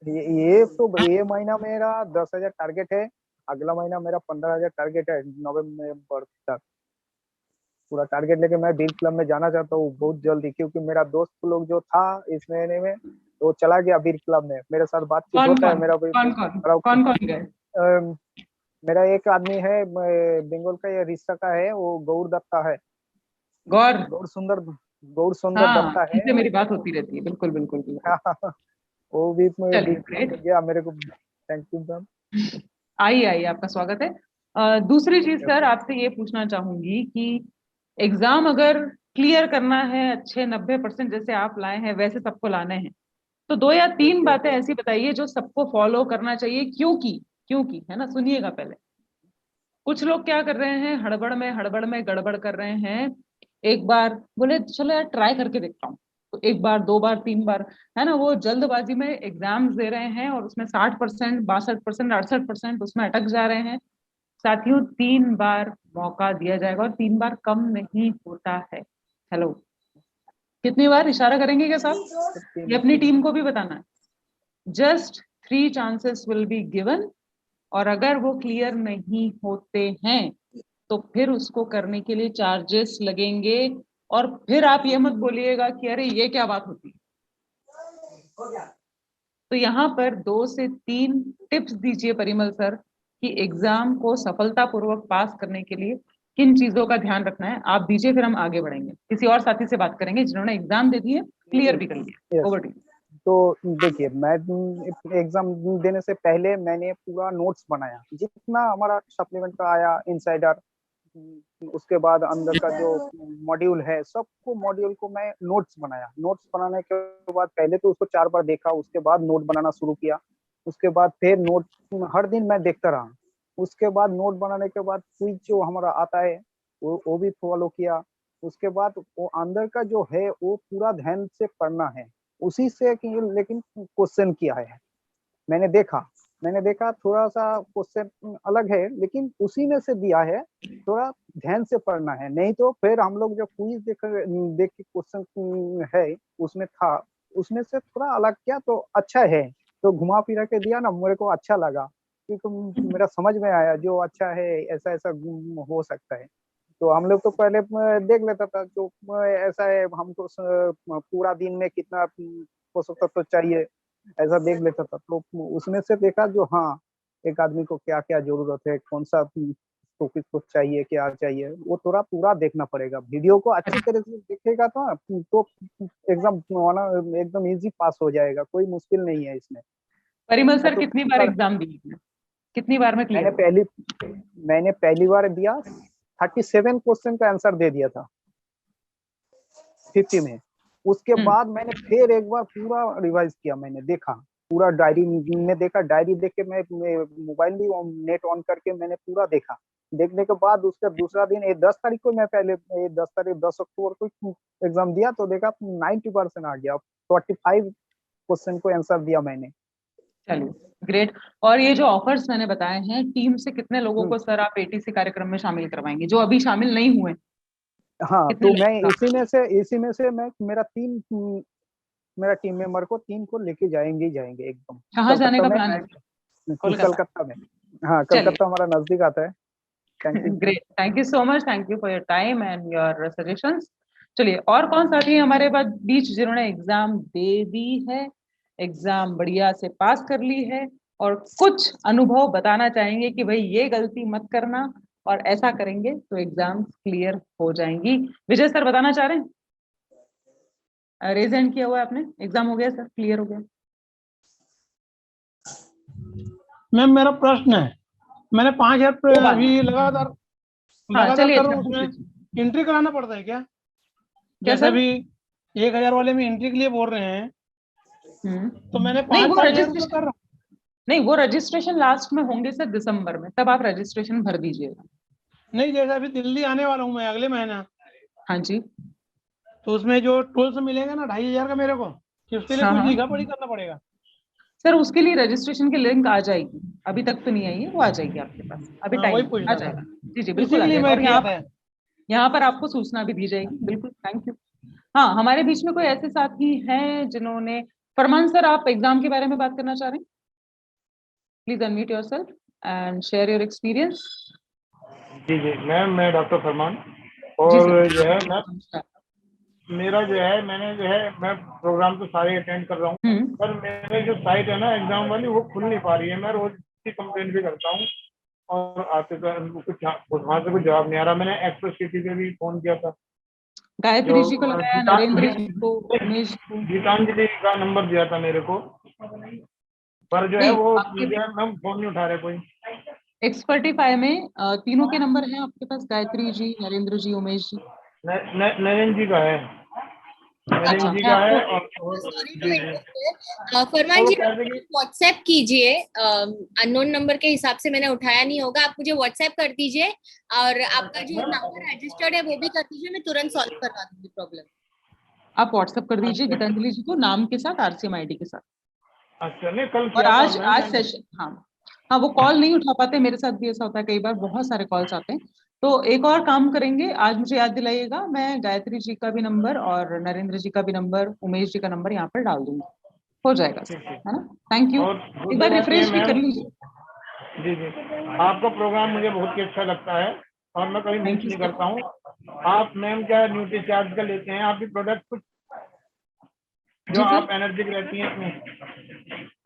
[SPEAKER 3] ये महीना मेरा 10,000 टारगेट है। अगला महीना मेरा 15,000 टारगेट है, नवंबर तक। पूरा टारगेट लेके मैं बीर क्लब में जाना चाहता हूँ बहुत जल्दी, क्योंकि मेरा दोस्त लोग जो था इस महीने में वो चला गया बीर क्लब में। मेरे साथ बातचीत
[SPEAKER 1] कौन
[SPEAKER 3] होता है,
[SPEAKER 1] कौन
[SPEAKER 3] मेरा
[SPEAKER 1] कौन कौन कौन कौन गए?
[SPEAKER 3] मेरा एक आदमी है बंगाल का, ये रिश्ता का है, वो गौर दत्ता है,
[SPEAKER 1] गौर?
[SPEAKER 3] गौर सुंदर, गौर सुंदर
[SPEAKER 1] हाँ,
[SPEAKER 3] दत्ता है
[SPEAKER 1] इनसे मेरी बात होती रहती है, बिल्कुल बिल्कुल बिल्कुल।
[SPEAKER 3] वो भी
[SPEAKER 1] चलिए,
[SPEAKER 3] बीर क्लब
[SPEAKER 1] great।
[SPEAKER 3] में गया मेरे को। Thank you ma'am.
[SPEAKER 1] आइए आइए, आपका स्वागत है। दूसरी चीज सर, आपसे ये पूछना चाहूंगी कि एग्जाम अगर क्लियर करना है अच्छे 90% जैसे आप लाए हैं वैसे सबको लाने हैं, तो 2 या 3 बातें ऐसी बताइए जो सबको फॉलो करना चाहिए। क्योंकि क्योंकि है ना, सुनिएगा पहले। कुछ लोग क्या कर रहे हैं, हड़बड़ में गड़बड़ कर रहे हैं। एक बार बोले चलो यार ट्राई करके देखता हूँ, तो 1 बार 2 बार 3 बार, है ना, वो जल्दबाजी में एग्जाम्स दे रहे हैं और उसमें 60%, 62%, 68% उसमें अटक जा रहे हैं। साथियों, 3 बार मौका दिया जाएगा और 3 बार कम नहीं होता है। हेलो, कितनी बार इशारा करेंगे क्या साहब? ये अपनी टीम को भी बताना है। Just 3 chances will be given, और अगर वो क्लियर नहीं होते हैं तो फिर उसको करने के लिए चार्जेस लगेंगे। और फिर आप ये मत बोलिएगा कि अरे ये क्या बात होती है। तो यहाँ पर 2 से 3 टिप्स दीजिए परिमल सर कि एग्जाम को सफलतापूर्वक पास करने के लिए किन चीजों का ध्यान रखना है। आप दीजिए, फिर हम आगे बढ़ेंगे, किसी और साथी से बात करेंगे जिन्होंने एग्जाम दे दिए, क्लियर भी कर लिया।
[SPEAKER 3] Yes,
[SPEAKER 1] over to you.
[SPEAKER 3] तो देखिए मैं एग्जाम देने से पहले मैंने पूरा नोट्स बनाया, जितना हमारा सप्लीमेंट का आया, इनसाइडर, उसके बाद अंदर का जो मॉड्यूल है, सबको मॉड्यूल को मैं नोट्स बनाया। नोट्स बनाने के बाद पहले तो उसको 4 बार देखा, उसके बाद नोट बनाना शुरू किया। उसके बाद फिर नोट हर दिन मैं देखता रहा। उसके बाद नोट बनाने के बाद क्विज जो हमारा आता है वो भी फॉलो किया। उसके बाद वो अंदर का जो है वो पूरा ध्यान से पढ़ना है, उसी से लेकिन क्वेश्चन किया है। मैंने देखा थोड़ा सा क्वेश्चन अलग है, लेकिन उसी में से दिया है। थोड़ा ध्यान से पढ़ना है, नहीं तो फिर हम लोग जो क्विज देख के क्वेश्चन है उसमें था, उसमें से थोड़ा अलग किया तो अच्छा है। तो घुमा फिरा के दिया ना, मेरे को अच्छा लगा, क्योंकि मेरा समझ में आया जो अच्छा है ऐसा ऐसा हो सकता है। तो हम लोग तो पहले देख लेता था जो ऐसा है, हमको पूरा दिन में कितना पोषक तत्व चाहिए ऐसा देख लेता था। तो उसमें से देखा जो हाँ, एक आदमी को क्या क्या जरूरत है, कौन सा टॉपिक को चाहिए, क्या चाहिए, वो थोड़ा पूरा देखना पड़ेगा। वीडियो को अच्छी तरह से देखेगा तो एग्जाम एकदम इजी पास हो जाएगा, कोई मुश्किल नहीं है इसमें।
[SPEAKER 1] परिमल सर,
[SPEAKER 3] तो
[SPEAKER 1] कितनी बार एग्जाम दी आपने? कितनी बार में क्लियर?
[SPEAKER 3] मैंने पहली बार दिया, 37 क्वेश्चन का आंसर दे दिया था 50 में। उसके बाद मैंने फिर एक बार पूरा रिवाइज किया, मैंने देखा पूरा डायरी में देखा, डायरी देख के मैं मोबाइल भी नेट ऑन करके मैंने पूरा देखा। देखने के बाद उसके दूसरा दिन 10 तारीख को मैं पहले 10 अक्टूबर को एग्जाम दिया, तो देखा 90% आ गया। 45 क्वेश्चन को आंसर दिया मैंने।
[SPEAKER 1] चलिए, ग्रेट। और ये जो ऑफर्स मैंने बताए हैं, टीम से कितने लोगों को सर आप एटीसी कार्यक्रम में शामिल करवाएंगे जो अभी शामिल नहीं हुए?
[SPEAKER 3] हाँ,
[SPEAKER 1] कितने
[SPEAKER 3] तो मैं
[SPEAKER 1] लोग?
[SPEAKER 3] इसी में से मैं मेरा टीम मेंबर को 3 को लेके जाएंगे ही जाएंगे एकदम।
[SPEAKER 1] कहाँ जाने
[SPEAKER 3] कलकत्ता
[SPEAKER 1] का
[SPEAKER 3] में,
[SPEAKER 1] प्लान है? कोलकाता?
[SPEAKER 3] कलकत्ता में। हाँ,
[SPEAKER 1] चलिए,
[SPEAKER 3] कलकत्ता हमारा नजदीक आता है। Thank you.
[SPEAKER 1] Great, thank you so much, thank you for your time and your suggestions. चलिए, और कौन साथी है हमारे पास बीच जिन्होंने एग्जाम दे दी है, एग्जाम बढ़िया से पास कर ली है, और कुछ अनुभव बताना चाहेंगे कि भाई ये गलती मत करना और ऐसा करेंगे तो एग्जाम क्लियर हो जाएंगी? विजय सर बताना चाह रहे हैं? रेज हैंड किया हुआ है आपने। एग्जाम हो गया सर, क्लियर हो गया?
[SPEAKER 4] मैम मेरा प्रश्न है, मैंने 5,000
[SPEAKER 1] वो बात
[SPEAKER 4] अभी लगातार
[SPEAKER 1] हाँ,
[SPEAKER 4] लगातार
[SPEAKER 1] चलिए,
[SPEAKER 4] कर रहा
[SPEAKER 1] अच्छा
[SPEAKER 4] हूँ,
[SPEAKER 1] पूछ लीजिए।
[SPEAKER 4] उसमें एंट्री कराना पड़ता है क्या?
[SPEAKER 1] क्या
[SPEAKER 4] जैसे
[SPEAKER 1] सर?
[SPEAKER 4] अभी 1,000 वाले में एंट्री के लिए बोल रहे हैं, तो मैंने
[SPEAKER 1] नहीं, वो
[SPEAKER 4] 5,000 रुपये
[SPEAKER 1] रजिस्ट्रेशन
[SPEAKER 4] कर रहा हूँ।
[SPEAKER 1] नहीं, वो रजिस्ट्रेशन लास्ट में होंगे सर, दिसंबर में, तब आप रजिस्ट्रेशन भर दीजिएगा।
[SPEAKER 4] नहीं, जैसे अभी दिल्ली आने वाला हूँ मैं अगले महीना,
[SPEAKER 1] हाँ जी।
[SPEAKER 4] तो उसमें जो टूल्स मिलेगा ना 2,500 का मेरे को, कि उसके लिए
[SPEAKER 1] हाँ
[SPEAKER 4] कुछ
[SPEAKER 1] हाँ
[SPEAKER 4] लिखा पढ़ी करना पड़ेगा?
[SPEAKER 1] सर, उसके लिए रजिस्ट्रेशन की लिंक आ जाएगी, अभी तक तो नहीं आई है, वो आ जाएगी आपके पास, अभी
[SPEAKER 4] हाँ, वही
[SPEAKER 1] टाइम आ
[SPEAKER 4] पूछना था,
[SPEAKER 1] जाएगा। जी जी,
[SPEAKER 4] इसी
[SPEAKER 1] बिल्कुल
[SPEAKER 4] के
[SPEAKER 1] आ
[SPEAKER 4] लिए
[SPEAKER 1] जाएगा।
[SPEAKER 4] मैं
[SPEAKER 1] और
[SPEAKER 4] किया था।
[SPEAKER 1] यहाँ पर आपको सूचना भी दी जाएगी, बिल्कुल। Thank you. हाँ, हमारे बीच में कोई ऐसे साथी हैं जिन्होंने, फरमान सर, आप एग्जाम के बारे में बात करना चाह रहे हैं? Please unmute yourself and share your experience.
[SPEAKER 5] जी जी मैम, मैं डॉक्टर फरमान
[SPEAKER 4] और जो है
[SPEAKER 1] नमस्कार।
[SPEAKER 4] मेरा जो है मैं प्रोग्राम तो सारे अटेंड कर रहा हूँ, पर मेरे जो साइट है ना एग्जाम वाली वो खुल नहीं पा रही है। मैं रोज की कंप्लेंट भी करता हूँ और आते तो उनको कुछ वहाँ से कुछ जवाब नहीं आ रहा। मैंने एक्सप्रेस सिटी पे भी फोन किया था,
[SPEAKER 1] गायत्री जी को लगाया, नरेंद्र जी को, उमेश
[SPEAKER 4] गीतांजलि का नंबर दिया था मेरे को, पर जो है
[SPEAKER 1] नहीं,
[SPEAKER 4] वो
[SPEAKER 1] आपके
[SPEAKER 4] मुझे हम फोन नहीं उठा रहे कोई।
[SPEAKER 1] एक्सपर्टिफाई में तीनों के नंबर हैं आपके पास, गायत्री जी, नरेंद्र जी, उमेश जी?
[SPEAKER 4] नरेंद्र जी का है, नरेंद्र
[SPEAKER 1] अच्छा,
[SPEAKER 4] जी
[SPEAKER 1] मैं
[SPEAKER 4] का है।
[SPEAKER 1] आपको
[SPEAKER 4] और
[SPEAKER 5] सॉरी टू
[SPEAKER 4] जी जी
[SPEAKER 5] इंटरप्ट, फरमान
[SPEAKER 4] और वो
[SPEAKER 5] जी
[SPEAKER 4] कहते कि
[SPEAKER 5] व्हाट्सएप कीजिए, अननोन नंबर के हिसाब से मैंने उठाया नहीं होगा, आप मुझे व्हाट्सएप कर दीजिए और आपका जो नंबर रजिस्टर्ड है वो भी कर दीजिए, मैं तुरंत सॉल्व करवा दूंगी प्रॉब्लम।
[SPEAKER 1] आप व्हाट्सएप कर दीजिए गीतांजलि जी को नाम के साथ, आरसीएम आईडी के साथ।
[SPEAKER 4] अच्छा, नहीं कल
[SPEAKER 1] और
[SPEAKER 4] किया था
[SPEAKER 1] आज
[SPEAKER 4] मैम
[SPEAKER 1] सेशन, हाँ हाँ, वो कॉल नहीं उठा पाते, मेरे साथ भी ऐसा होता है कई बार, बहुत सारे कॉल्स आते हैं। तो एक और काम करेंगे, आज मुझे याद दिलाइएगा, मैं गायत्री जी का भी नंबर और नरेंद्र जी का भी नंबर, उमेश जी का नंबर यहाँ पर डाल दूंगी, हो जाएगा सर, है ना? Thank you.
[SPEAKER 4] और
[SPEAKER 1] एक
[SPEAKER 4] दूसरी
[SPEAKER 1] बार
[SPEAKER 4] बात ये
[SPEAKER 1] रिफ्रेश भी कर
[SPEAKER 4] मैम,
[SPEAKER 1] लीजिए।
[SPEAKER 4] जी जी, आपका प्रोग्राम मुझे बहुत ही अच्छा लगता है और मैं कभी मिस
[SPEAKER 1] थैंक यू
[SPEAKER 4] नहीं
[SPEAKER 1] सर।
[SPEAKER 4] करता हूँ। आप मैम क्या न्यूट्री चार्ज का लेते हैं? आपकी प्रोडक्ट कुछ जो
[SPEAKER 1] जी
[SPEAKER 4] आप
[SPEAKER 1] सर।
[SPEAKER 4] एनर्जिक रहती हैं इसमें,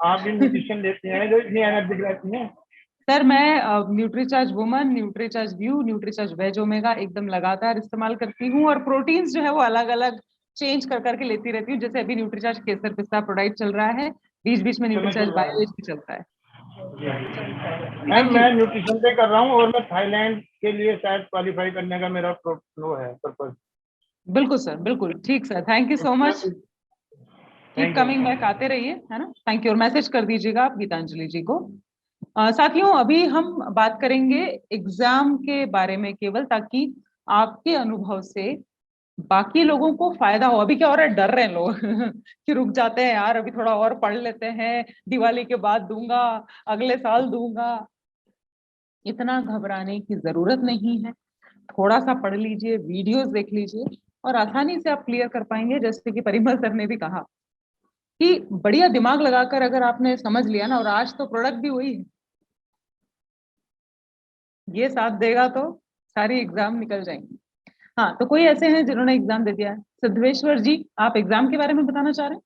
[SPEAKER 4] आप भी न्यूट्रिशन लेते हैं जो इतनी एनर्जिक रहती हैं?
[SPEAKER 1] सर मैं Nutricharge woman, Nutricharge view, Nutricharge veg omega एकदम लगातार इस्तेमाल करती हूँ, और प्रोटीन्स जो है वो अलग अलग चेंज कर करके लेती रहती हूँ। जैसे अभी न्यूट्रीचार्ज केसर पिस्ता प्रोडाक्ट चल रहा है, बीच बीच में
[SPEAKER 4] चलो
[SPEAKER 1] न्यूट्रीचार्ज
[SPEAKER 4] कोई बात
[SPEAKER 1] बायोवेज भी चलता है।
[SPEAKER 4] नहीं। Ma'am
[SPEAKER 1] thank you.
[SPEAKER 4] मैं न्यूट्रिशन पे कर रहा हूँ और मैं थाईलैंड के लिए शायद क्वालिफाई करने का मेरा वो है पर्पज।
[SPEAKER 1] बिल्कुल सर, बिल्कुल ठीक sir, thank you so much. Keep
[SPEAKER 4] thank you.
[SPEAKER 1] Coming back, आते रहिए, है ना? Thank you. और मैसेज कर दीजिएगा आप गीतांजलि जी को। साथियों, अभी हम बात करेंगे एग्जाम के बारे में केवल, ताकि आपके अनुभव से बाकी लोगों को फायदा हो। अभी क्या हो रहा है, डर रहे हैं लोग कि रुक जाते हैं यार, अभी थोड़ा और पढ़ लेते हैं, दिवाली के बाद दूंगा, अगले साल दूंगा। इतना घबराने की जरूरत नहीं है, थोड़ा सा पढ़ लीजिए, वीडियोस देख लीजिए, और आसानी से आप क्लियर कर पाएंगे। जैसे कि परिमल सर ने भी कहा कि बढ़िया दिमाग लगाकर अगर आपने समझ लिया ना, और आज तो प्रोडक्ट भी वही है, ये साथ देगा तो सारी एग्जाम निकल जाएंगी। हाँ, तो कोई ऐसे हैं जिन्होंने एग्जाम दे दिया है? सिद्धेश्वर जी, आप एग्जाम के बारे में बताना चाह रहे हैं?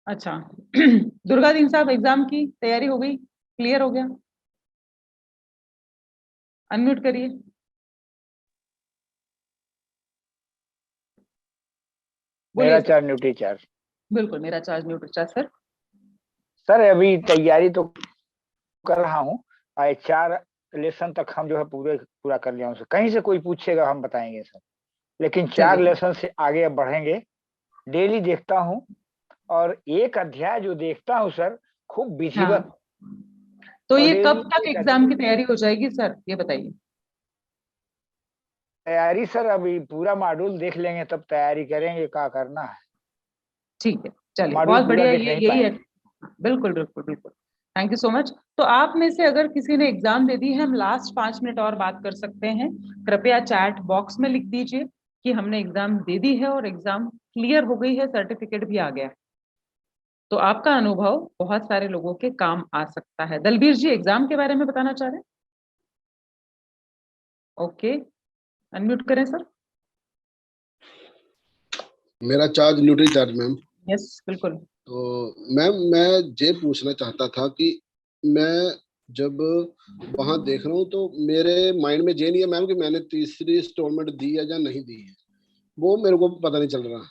[SPEAKER 1] अच्छा दुर्गा दीन साहब, एग्जाम की तैयारी हो गई, क्लियर हो गया? अनम्यूट करिए।
[SPEAKER 6] मेरा
[SPEAKER 1] बोलिए सर।
[SPEAKER 6] Charge nutri charge.
[SPEAKER 1] बिल्कुल, मेरा charge nutri charge sir.
[SPEAKER 6] Sir अभी तैयारी तो कर रहा हूँ, 4 लेसन तक हम जो है पूरा कर लिया हूँ सर। कहीं से कोई पूछेगा हम बताएंगे सर, लेकिन 4
[SPEAKER 1] चलिए,
[SPEAKER 6] लेसन से आगे अब बढ़ेंगे। डेली देखता हूँ और एक अध्याय जो देखता हूँ सर, खूब विधिवत।
[SPEAKER 1] हाँ, तो
[SPEAKER 6] और
[SPEAKER 1] ये
[SPEAKER 6] डेली
[SPEAKER 1] कब तक
[SPEAKER 6] एक
[SPEAKER 1] एग्जाम की तैयारी हो जाएगी सर, ये बताइए।
[SPEAKER 6] तैयारी सर अभी पूरा मॉड्यूल देख लेंगे तब तैयारी करेंगे, क्या करना है।
[SPEAKER 1] ठीक है, चलिए,
[SPEAKER 6] मॉड्यूल
[SPEAKER 1] बहुत
[SPEAKER 6] पूरा
[SPEAKER 1] बढ़िया,
[SPEAKER 6] देख
[SPEAKER 1] ये
[SPEAKER 6] नहीं
[SPEAKER 1] यही है।
[SPEAKER 6] पाएंगे।
[SPEAKER 1] बिल्कुल बिल्कुल बिल्कुल। Thank you so much. तो आप में से अगर किसी ने एग्जाम दे दी है, हम लास्ट 5 मिनट और बात कर सकते हैं। कृपया चैट बॉक्स में लिख दीजिए कि हमने एग्जाम दे दी है और एग्जाम क्लियर हो गई है, सर्टिफिकेट भी आ गया है। तो आपका अनुभव बहुत सारे लोगों के काम आ सकता है। दलबीर जी, एग्जाम के बारे में बताना चाह रहे हैं? ओके, अनम्यूट करें सर।
[SPEAKER 7] मेरा charge nutri charge ma'am.
[SPEAKER 1] Yes, बिल्कुल।
[SPEAKER 7] तो मैम मैं ये पूछना चाहता था कि मैं जब वहां देख रहा हूँ तो मेरे माइंड में ये नहीं है मैम कि मैंने तीसरी इंस्टॉलमेंट दी है या नहीं दी है, वो मेरे को पता नहीं चल रहा।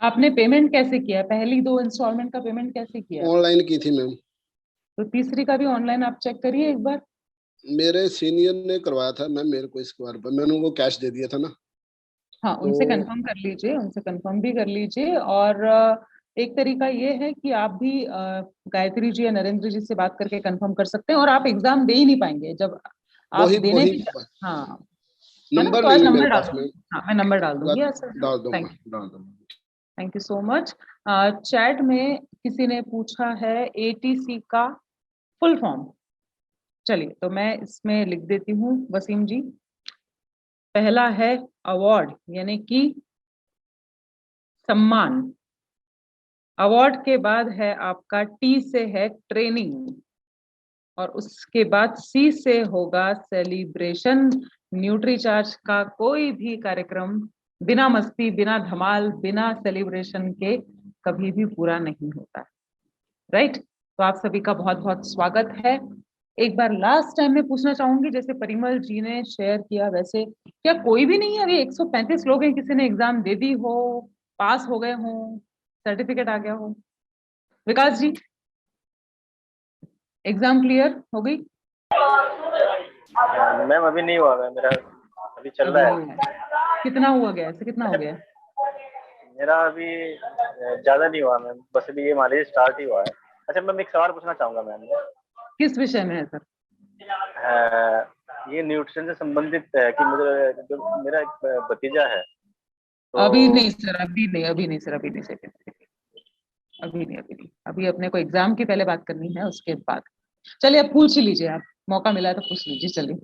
[SPEAKER 1] आपने पेमेंट कैसे किया? पहली 2 इंस्टॉलमेंट का पेमेंट कैसे किया?
[SPEAKER 7] ऑनलाइन की थी मैम।
[SPEAKER 1] तो तीसरी का भी ऑनलाइन आप चेक करिए एक बार।
[SPEAKER 7] मेरे सीनियर ने करवाया था मैम मेरे को, इस बार पर मैंने उनको कैश दे दिया था ना।
[SPEAKER 1] हाँ,
[SPEAKER 7] तो
[SPEAKER 1] उनसे कंफर्म कर लीजिए, उनसे कंफर्म भी कर लीजिए। और एक तरीका ये है कि आप भी गायत्री जी या नरेंद्र जी से बात करके कंफर्म कर सकते हैं, और आप एग्जाम दे ही नहीं पाएंगे जब आप
[SPEAKER 7] वही
[SPEAKER 1] देने
[SPEAKER 7] वही
[SPEAKER 1] की, हाँ, है ना?
[SPEAKER 7] नंबर
[SPEAKER 1] तो
[SPEAKER 7] नहीं
[SPEAKER 1] आज
[SPEAKER 7] है
[SPEAKER 1] नंबर
[SPEAKER 7] मेरे
[SPEAKER 1] डाल
[SPEAKER 7] पास
[SPEAKER 1] दूंगी।
[SPEAKER 7] मैम।
[SPEAKER 1] हाँ, मैं नंबर डाल दूंगी आज सर।
[SPEAKER 7] डाल
[SPEAKER 1] थैंक
[SPEAKER 7] दूंगा,
[SPEAKER 1] यू,
[SPEAKER 7] डाल दूंगा।
[SPEAKER 1] Thank you so much. Chat में किसी ने पूछा है एटीसी का फुल फॉर्म। चलिए, तो मैं इसमें लिख देती हूँ वसीम जी। पहला है अवार्ड, यानी कि सम्मान। अवार्ड के बाद है आपका, टी से है ट्रेनिंग, और उसके बाद सी से होगा सेलिब्रेशन, न्यूट्री चार्ज का कोई भी कार्यक्रम बिना मस्ती, बिना धमाल, बिना सेलिब्रेशन के कभी भी पूरा नहीं होता, राइट? तो आप सभी का बहुत बहुत स्वागत है। एक बार लास्ट टाइम में पूछना चाहूंगी, जैसे परिमल जी ने शेयर किया वैसे क्या कोई भी नहीं है? अभी 135 लोग हैं, किसी ने एग्जाम दे दी हो, पास हो गए हो, सर्टिफिकेट आ गया हो? विकास जी, एग्जाम क्लियर हो गई?
[SPEAKER 8] मैम अभी नहीं हुआ मैम, मेरा अभी चल
[SPEAKER 1] अभी
[SPEAKER 8] रहा
[SPEAKER 1] नहीं
[SPEAKER 8] है।
[SPEAKER 1] है। कितना हुआ गया, ऐसे कितना हो गया?
[SPEAKER 8] मेरा अभी ज्यादा नहीं हुआ मैम, बस अभी ये मान लीजिए स्टार्ट ही हुआ है। अच्छा मैम, एक सवाल पूछना चाहूंगा मैम।
[SPEAKER 1] किस विषय में है सर?
[SPEAKER 8] ये न्यूट्रिशन से संबंधित है कि मुझे जो मेरा एक भतीजा है तो
[SPEAKER 1] अभी नहीं सर, अभी नहीं, अभी नहीं सर, अभी नहीं सर, अभी नहीं, अभी नहीं। अभी अपने को एग्जाम की पहले बात करनी है, उसके बाद चलिए आप पूछ ही लीजिए, आप मौका मिला है तो पूछ लीजिए, चलिए।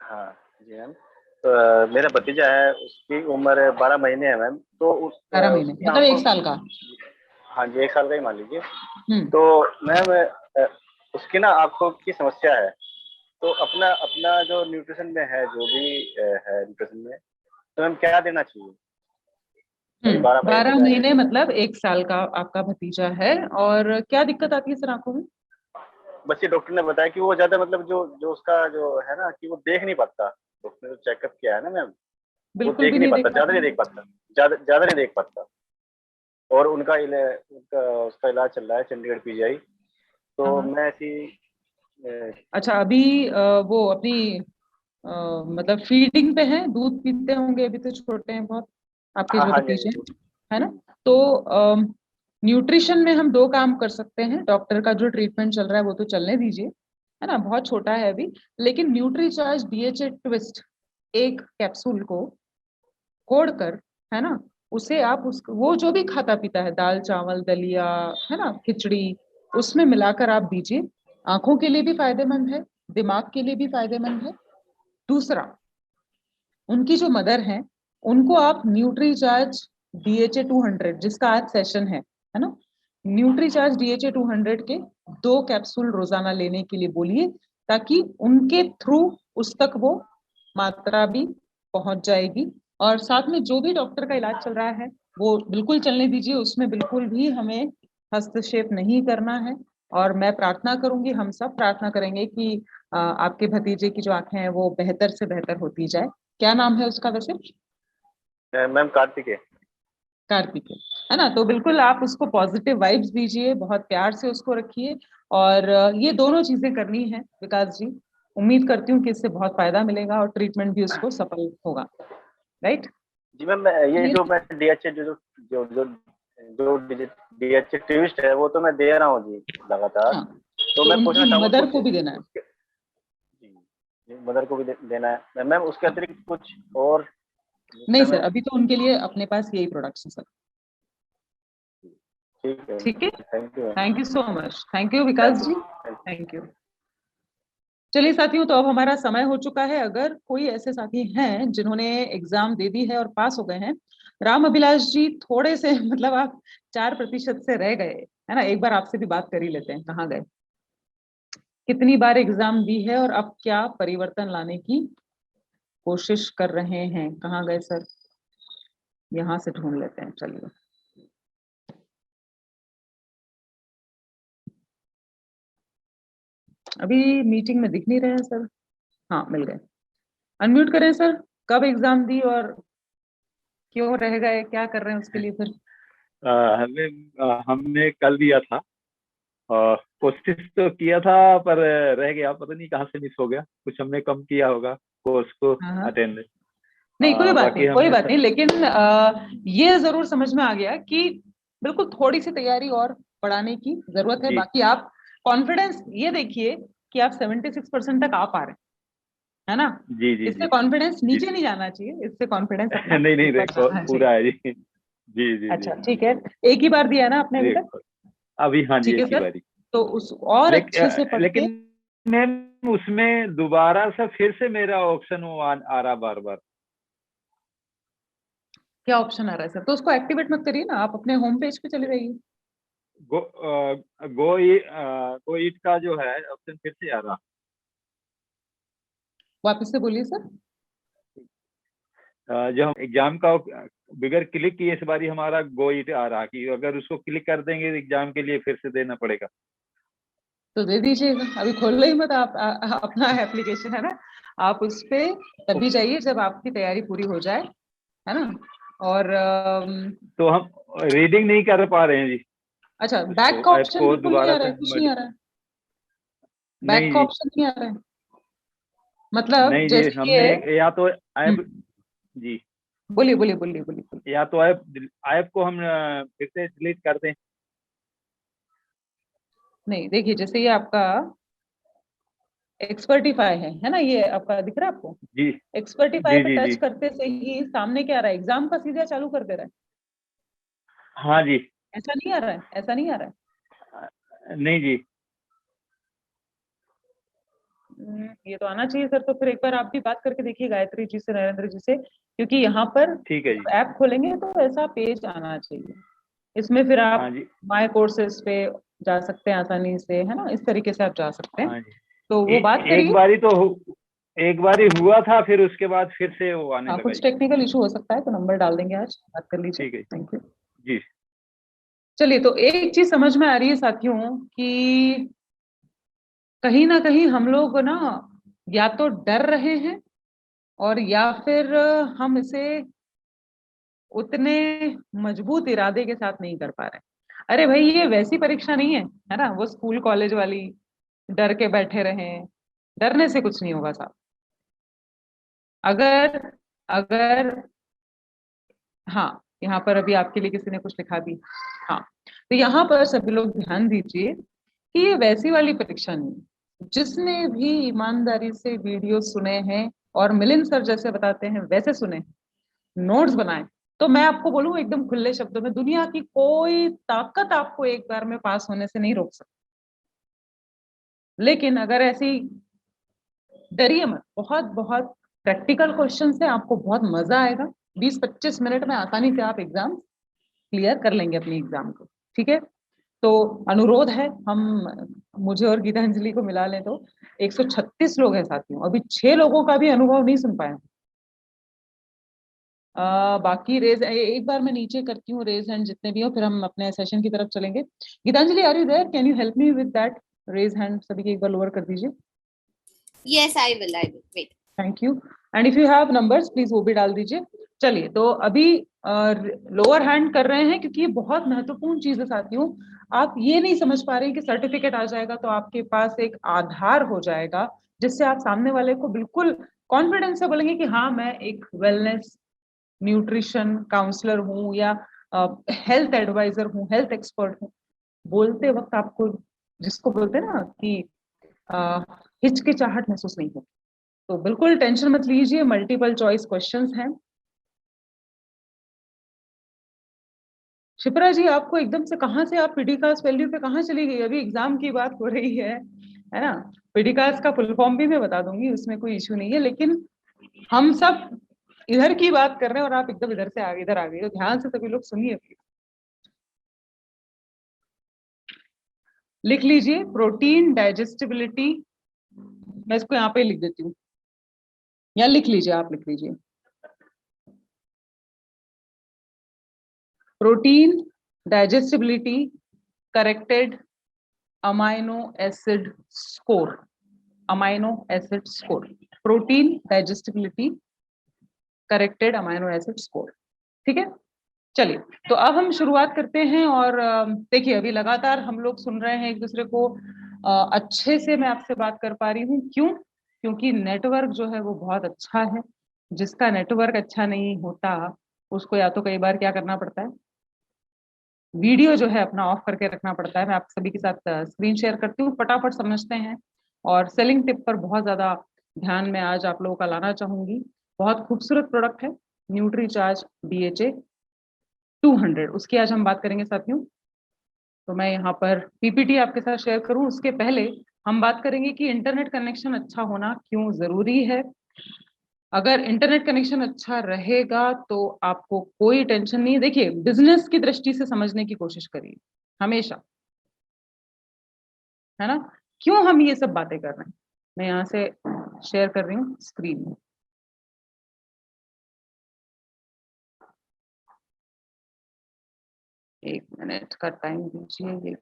[SPEAKER 8] हाँ जी मैम, तो मेरा भतीजा है, उसकी उम्र 12 महीने है मैम। तो
[SPEAKER 1] 12 महीने
[SPEAKER 8] उसकी
[SPEAKER 1] मतलब 1 साल का?
[SPEAKER 8] हाँ जी, 1 साल का ही मान लीजिए।
[SPEAKER 1] हम्म।
[SPEAKER 8] तो मैम उसकी ना आंखों की समस्या है, तो अपना अपना जो न्यूट्रिशन में है, जो भी है न्यूट्रिशन में, तो मैम क्या देना चाहिए? 12 महीने
[SPEAKER 1] 12
[SPEAKER 8] का है।
[SPEAKER 1] महीने मतलब 1 साल का आपका भतीजा है, और क्या दिक्कत आती है सर आंखों में?
[SPEAKER 8] बस ये डॉक्टर ने बताया कि वो ज्यादा मतलब जो जो उसका जो है ना कि वो देख नहीं पाता। डॉक्टर ने जो चेकअप किया है ना मैम, वो
[SPEAKER 1] बिल्कुल
[SPEAKER 8] देख
[SPEAKER 1] भी
[SPEAKER 8] नहीं
[SPEAKER 1] नहीं
[SPEAKER 8] पाता,
[SPEAKER 1] देख
[SPEAKER 8] ज्यादा नहीं
[SPEAKER 1] पाते?
[SPEAKER 8] देख पाता, ज्यादा नहीं देख पाता। और उसका इलाज चल रहा है चंडीगढ़ पीजीआई। तो
[SPEAKER 1] हाँ।
[SPEAKER 8] मैं ऐसी
[SPEAKER 1] अच्छा, अभी वो अपनी मतलब फीडिंग पे है, दूध पीते होंगे, अभी तो छोटे हैं बहुत आपके
[SPEAKER 8] हाँ
[SPEAKER 1] जो
[SPEAKER 8] हाँ जी
[SPEAKER 1] भतीजे
[SPEAKER 8] जी
[SPEAKER 1] हैं, है
[SPEAKER 8] जी
[SPEAKER 1] ना? तो न्यूट्रिशन में हम 2 काम कर सकते हैं। डॉक्टर का जो ट्रीटमेंट चल रहा है वो तो चलने दीजिए, है ना, बहुत छोटा है अभी। लेकिन न्यूट्री चार्ज डीएचए ट्विस्ट, एक कैप्सूल को घोड़ कर, है ना, उसे आप उस वो जो भी खाता पीता है, दाल चावल दलिया, है ना, खिचड़ी, उसमें मिलाकर आप दीजिए। आंखों के लिए भी फायदेमंद है, दिमाग के लिए भी फायदेमंद है। दूसरा, उनकी जो मदर है, उनको आप न्यूट्री चार्ज डीएचए 200, जिसका आज सेशन है ना, न्यूट्री चार्ज डीएचए 200 के 2 कैप्सूल रोजाना लेने के लिए बोलिए, ताकि उनके थ्रू उस तक वो मात्रा भी पहुंच जाएगी। और साथ में जो भी डॉक्टर का इलाज चल रहा है वो बिल्कुल चलने दीजिए, उसमें बिल्कुल भी हमें हस्तक्षेप नहीं करना है। और मैं प्रार्थना करूंगी, हम सब प्रार्थना करेंगे कि आपके भतीजे की जो आंखें हैं वो बेहतर से बेहतर होती जाए। क्या नाम है उसका वैसे?
[SPEAKER 8] मैम कार्तिकेय।
[SPEAKER 1] कार्तिक है ना? तो बिल्कुल आप उसको पॉजिटिव वाइब्स दीजिए, बहुत प्यार से उसको रखिए। और ये दोनों चीजें करनी है विकास जी। उम्मीद करती हूँ कि इससे बहुत फायदा मिलेगा और ट्रीटमेंट भी उसको सफल होगा, राइट?
[SPEAKER 8] जी मैम, ये जो मैं डीएचए जो जो जो जो डीएचए ट्विस्ट है वो तो मैं दे रहा हूँ जी लगातार।
[SPEAKER 1] हाँ,
[SPEAKER 8] तो
[SPEAKER 1] तो
[SPEAKER 8] मैं पूछना
[SPEAKER 1] उनकी
[SPEAKER 8] चाहूंगा
[SPEAKER 1] मदर
[SPEAKER 8] कुछ
[SPEAKER 1] को भी देना है।
[SPEAKER 8] जी, मदर को भी देना है मैम, उसके अतिरिक्त कुछ और?
[SPEAKER 1] नहीं सर, अभी तो उनके लिए अपने पास यही प्रोडक्ट्स है सर।
[SPEAKER 8] ठीक है,
[SPEAKER 1] ठीक है,
[SPEAKER 8] thank you.
[SPEAKER 1] Thank you so much, thank you
[SPEAKER 8] thank
[SPEAKER 1] Vikas
[SPEAKER 8] you.
[SPEAKER 1] जी, थैंक यू। चलिए साथियों, तो अब हमारा समय हो चुका है। अगर कोई ऐसे साथी हैं जिन्होंने एग्जाम दे दी है और पास हो गए हैं, राम अभिलाष जी थोड़े से मतलब आप 4% से रह गए, है ना, एक बार आपसे भी बात कर ही लेते हैं, कहाँ गए, कितनी बार एग्जाम दी है और अब क्या परिवर्तन लाने की कोशिश कर रहे हैं, कहाँ गए सर? यहाँ से ढूंढ लेते हैं, चलिए। अभी मीटिंग में दिख नहीं रहे हैं सर। हाँ, मिल गए। अनम्यूट करें सर। कब एग्जाम दी और क्यों रह गए, क्या कर रहे हैं उसके लिए फिर?
[SPEAKER 9] हमने कल दिया था और कोशिश तो किया था पर रह गया, पता नहीं कहाँ से मिस हो गया, कुछ हमने कम किया होगा कोर्स को
[SPEAKER 1] हाँ हाँ।
[SPEAKER 9] अटेंड।
[SPEAKER 1] नहीं कोई बात
[SPEAKER 9] बाकी
[SPEAKER 1] नहीं, कोई
[SPEAKER 9] हमने
[SPEAKER 1] बात नहीं, लेकिन ये जरूर समझ में आ गया कि बिल्कुल थोड़ी सी तैयारी और बढ़ाने की जरूरत है।
[SPEAKER 9] जी
[SPEAKER 1] बाकी आप कॉन्फिडेंस ये देखिए कि आप 76% तक आ पा रहे हैं, है ना?
[SPEAKER 9] जी जी
[SPEAKER 1] इससे
[SPEAKER 9] जी
[SPEAKER 1] कॉन्फिडेंस
[SPEAKER 9] जी
[SPEAKER 1] नीचे नहीं जाना चाहिए, इससे कॉन्फिडेंस अपना
[SPEAKER 9] नहीं नहीं
[SPEAKER 1] ऊपर
[SPEAKER 9] देखो
[SPEAKER 1] जाना चाहिए।
[SPEAKER 9] पूरा है जी। जी जी जी
[SPEAKER 1] अच्छा ठीक है, एक ही बार दिया ना आपने अभी तक?
[SPEAKER 9] देखो अभी, हाँ जी
[SPEAKER 1] ठीक है
[SPEAKER 9] एक ही
[SPEAKER 1] सर,
[SPEAKER 9] बारी।
[SPEAKER 1] तो उस और अच्छे से पढ़ के।
[SPEAKER 9] लेकिन मैम उसमें दोबारा से फिर से मेरा ऑप्शन वो आ रहा बार बार।
[SPEAKER 1] क्या ऑप्शन आ रहा है सर? तो उसको एक्टिवेट मत करिए ना, आप अपने होम पेज पे चले जाइए।
[SPEAKER 9] गो गो ईट का जो है ऑप्शन फिर से आ रहा।
[SPEAKER 1] वापस से बोलिए सर।
[SPEAKER 9] जो हम एग्जाम का बगैर क्लिक किए इस बारी हमारा गो इट आ रहा कि अगर उसको क्लिक कर देंगे एग्जाम के लिए फिर से देना पड़ेगा।
[SPEAKER 1] तो दे दीजिएगा, अभी खोलो ही मत आप, अपना एप्लीकेशन है ना, आप उस पे तभी जाइए जब आपकी तैयारी पूरी हो जाए, है ना। और
[SPEAKER 9] तो हम रीडिंग नहीं कर पा रहे हैं जी।
[SPEAKER 1] अच्छा, बैक का
[SPEAKER 9] ऐप
[SPEAKER 1] ऑप्शन
[SPEAKER 9] को
[SPEAKER 1] बिल्कुल नहीं
[SPEAKER 9] दोबारा
[SPEAKER 1] आ रहा
[SPEAKER 9] से
[SPEAKER 1] है, कुछ नहीं आ रहा है,
[SPEAKER 9] नहीं
[SPEAKER 1] बैक का
[SPEAKER 9] जी,
[SPEAKER 1] ऑप्शन नहीं आ रहा है, मतलब
[SPEAKER 9] नहीं जी,
[SPEAKER 1] जैसे
[SPEAKER 9] हमने
[SPEAKER 1] ये
[SPEAKER 9] या तो ऐप जी,
[SPEAKER 1] बोलिए बोलिए बोलिए बोलिए।
[SPEAKER 9] या तो ऐप को हम फिर से डिलीट कर दें।
[SPEAKER 1] नहीं देखिए, जैसे ये आपका एक्सपर्टिफाई है ना, ये आपका दिख रहा है आपको,
[SPEAKER 9] जी
[SPEAKER 1] एक्सपर्टिफाई
[SPEAKER 9] जी
[SPEAKER 1] पे
[SPEAKER 9] जी
[SPEAKER 1] टच
[SPEAKER 9] जी,
[SPEAKER 1] करते से ही सामने क्या आ रहा है, एग्जाम का सीधा चालू कर दे रहा है।
[SPEAKER 9] हाँ जी,
[SPEAKER 1] ऐसा नहीं आ रहा है, ऐसा नहीं आ रहा है।
[SPEAKER 9] नहीं जी,
[SPEAKER 1] ये तो आना चाहिए सर, तो फिर एक बार आप भी बात करके देखिए गायत्री जी से, नरेंद्र जी से, क्योंकि यहाँ पर
[SPEAKER 9] ठीक है जी,
[SPEAKER 1] ऐप खोलेंगे तो ऐसा पेज आना चाहिए, इसमें फिर
[SPEAKER 9] हाँ
[SPEAKER 1] आप
[SPEAKER 9] जी,
[SPEAKER 1] माय कोर्सेज पे जा सकते हैं आसानी से, है ना, इस तरीके से आप जा सकते हैं।
[SPEAKER 9] हाँ जी।
[SPEAKER 1] तो वो बात
[SPEAKER 9] एक
[SPEAKER 1] करिए।
[SPEAKER 9] बारी तो एक बारी हुआ था, फिर उसके बाद फिर से वो आने
[SPEAKER 1] हाँ,
[SPEAKER 9] लगा
[SPEAKER 1] कुछ
[SPEAKER 9] जी।
[SPEAKER 1] टेक्निकल इशू हो सकता है, तो नंबर डाल देंगे, आज बात कर लीजिए।
[SPEAKER 9] ठीक है
[SPEAKER 1] थैंक यू।
[SPEAKER 9] जी,
[SPEAKER 1] चलिए, तो एक चीज समझ में आ रही है साथियों कि कहीं ना कहीं हम लोग ना या तो डर रहे हैं, और या फिर हम इसे उतने मजबूत इरादे के साथ नहीं कर पा रहे। अरे भाई, ये वैसी परीक्षा नहीं है ना, वो स्कूल कॉलेज वाली डर के बैठे रहे, डरने से कुछ नहीं होगा साहब। अगर अगर हाँ, यहाँ पर अभी आपके लिए किसी ने कुछ लिखा भी, हाँ, तो यहाँ पर सभी लोग ध्यान दीजिए कि ये वैसी वाली परीक्षा नहीं है। जिसने भी ईमानदारी से वीडियो सुने हैं और मिलिंद सर जैसे बताते हैं वैसे सुने, नोट्स बनाए, तो मैं आपको बोलूं एकदम खुले शब्दों में, दुनिया की कोई ताकत आपको एक बार में पास होने से नहीं रोक सकती। लेकिन अगर ऐसी, डरिए मत, बहुत बहुत प्रैक्टिकल क्वेश्चन है, आपको बहुत मजा आएगा। 20-25 मिनट में आसानी से आप एग्जाम क्लियर कर लेंगे अपनी एग्जाम को, ठीक है। तो अनुरोध है, हम मुझे और गीतांजलि को मिला लें तो 136 लोग हैं साथियों, अभी 6 लोगों का भी अनुभव नहीं सुन पाए। बाकी रेज एक बार मैं नीचे करती हूँ रेज हैंड जितने भी हो, फिर हम अपने सेशन की तरफ चलेंगे। Gitanjali, are you there? Can you help me with that raise hand? सभी के एक बार लोअर कर दीजिए।
[SPEAKER 5] Yes, I will wait.
[SPEAKER 1] Thank you. And if you have numbers please वो भी डाल दीजिए। चलिए, तो अभी लोअर हैंड कर रहे हैं क्योंकि ये बहुत महत्वपूर्ण चीज है साथियों। आप ये नहीं समझ पा रहे हैं कि सर्टिफिकेट आ जाएगा तो आपके पास एक आधार हो जाएगा, जिससे आप सामने वाले को बिल्कुल कॉन्फिडेंस से बोलेंगे कि हाँ, मैं एक वेलनेस न्यूट्रिशन काउंसलर हूँ, या हेल्थ एडवाइजर हूँ, हेल्थ एक्सपर्ट हूँ। बोलते वक्त आपको, जिसको बोलते हैं ना कि हिचकिचाहट महसूस नहीं होगी। तो बिल्कुल टेंशन मत लीजिए, मल्टीपल चॉइस क्वेश्चंस हैं। शिप्रा जी, आपको एकदम से कहाँ से आप पीडीकास वैल्यू पे कहाँ चली गई? अभी एग्जाम की बात हो रही है ना। पीडीकास का फुल फॉर्म भी मैं बता दूंगी, उसमें कोई इशू नहीं है, लेकिन हम सब इधर की बात कर रहे हैं और आप एकदम इधर से आगे इधर आ गए हो। ध्यान से सभी लोग सुनिए प्लीज। लिख लीजिए प्रोटीन डाइजेस्टिबिलिटी, मैं इसको यहाँ पे लिख देती हूँ, या लिख लीजिए, आप लिख लीजिए protein digestibility corrected amino acid score, amino acid score, protein digestibility corrected amino acid score, ठीक है। चलिए, तो अब हम शुरुआत करते हैं। और देखिए, अभी लगातार हम लोग सुन रहे हैं एक दूसरे को, अच्छे से मैं आपसे बात कर पा रही हूँ। क्यों? क्योंकि नेटवर्क जो है वो बहुत अच्छा है। जिसका नेटवर्क अच्छा नहीं होता उसको या तो कई बार क्या करना पड़ता है, वीडियो जो है अपना ऑफ करके रखना पड़ता है। मैं आप सभी के साथ स्क्रीन शेयर करती हूँ, फटाफट समझते हैं। और सेलिंग टिप पर बहुत ज्यादा ध्यान में आज आप लोगों का लाना चाहूंगी। बहुत खूबसूरत प्रोडक्ट है न्यूट्री चार्ज BHA 200, उसकी आज हम बात करेंगे साथियों। तो मैं यहाँ पर PPT आपके साथ शेयर करूँ उसके पहले हम बात करेंगे कि इंटरनेट कनेक्शन अच्छा होना क्यों जरूरी है। अगर इंटरनेट कनेक्शन अच्छा रहेगा तो आपको कोई टेंशन नहीं है। देखिए, बिजनेस की दृष्टि से समझने की कोशिश करिए हमेशा, है ना। क्यों हम ये सब बातें कर रहे हैं, मैं यहाँ से शेयर कर रही हूँ स्क्रीन में। 1 मिनट का टाइम दीजिए ये।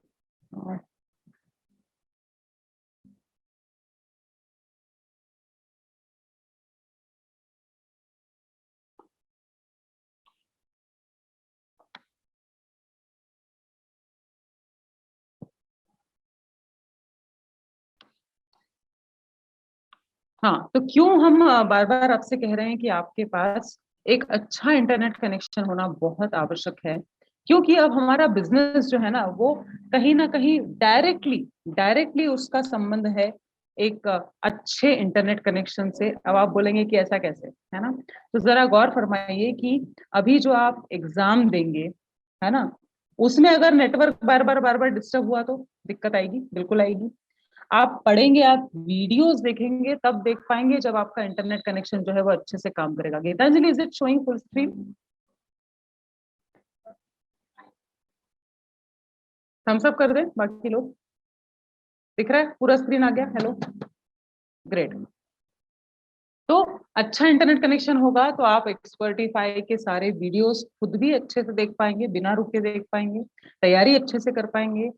[SPEAKER 1] हाँ, तो क्यों हम बार बार आपसे कह रहे हैं कि आपके पास एक अच्छा इंटरनेट कनेक्शन होना बहुत आवश्यक है, क्योंकि अब हमारा बिजनेस जो है ना वो कहीं ना कहीं डायरेक्टली उसका संबंध है एक अच्छे इंटरनेट कनेक्शन से। अब आप बोलेंगे कि ऐसा कैसे, है ना? तो जरा गौर फरमाइए कि अभी जो आप एग्जाम देंगे, है ना, उसमें अगर नेटवर्क बार बार डिस्टर्ब हुआ तो दिक्कत आएगी, बिल्कुल आएगी। आप पढ़ेंगे, आप वीडियोस देखेंगे, तब देख पाएंगे जब आपका इंटरनेट कनेक्शन जो है वो अच्छे से काम करेगा। Gitanjali, is it showing full screen? Thumbs up कर दें बाकी लोग। दिख रहा है, पूरा स्क्रीन आ गया? Hello, great. तो अच्छा इंटरनेट कनेक्शन होगा तो आप एक्सपर्टीफाई के सारे वीडियोस खुद भी अच्छे से देख पाएंगे, बिना रुके देख पाएंगे, तैयारी अच्छे से कर पाएंगे,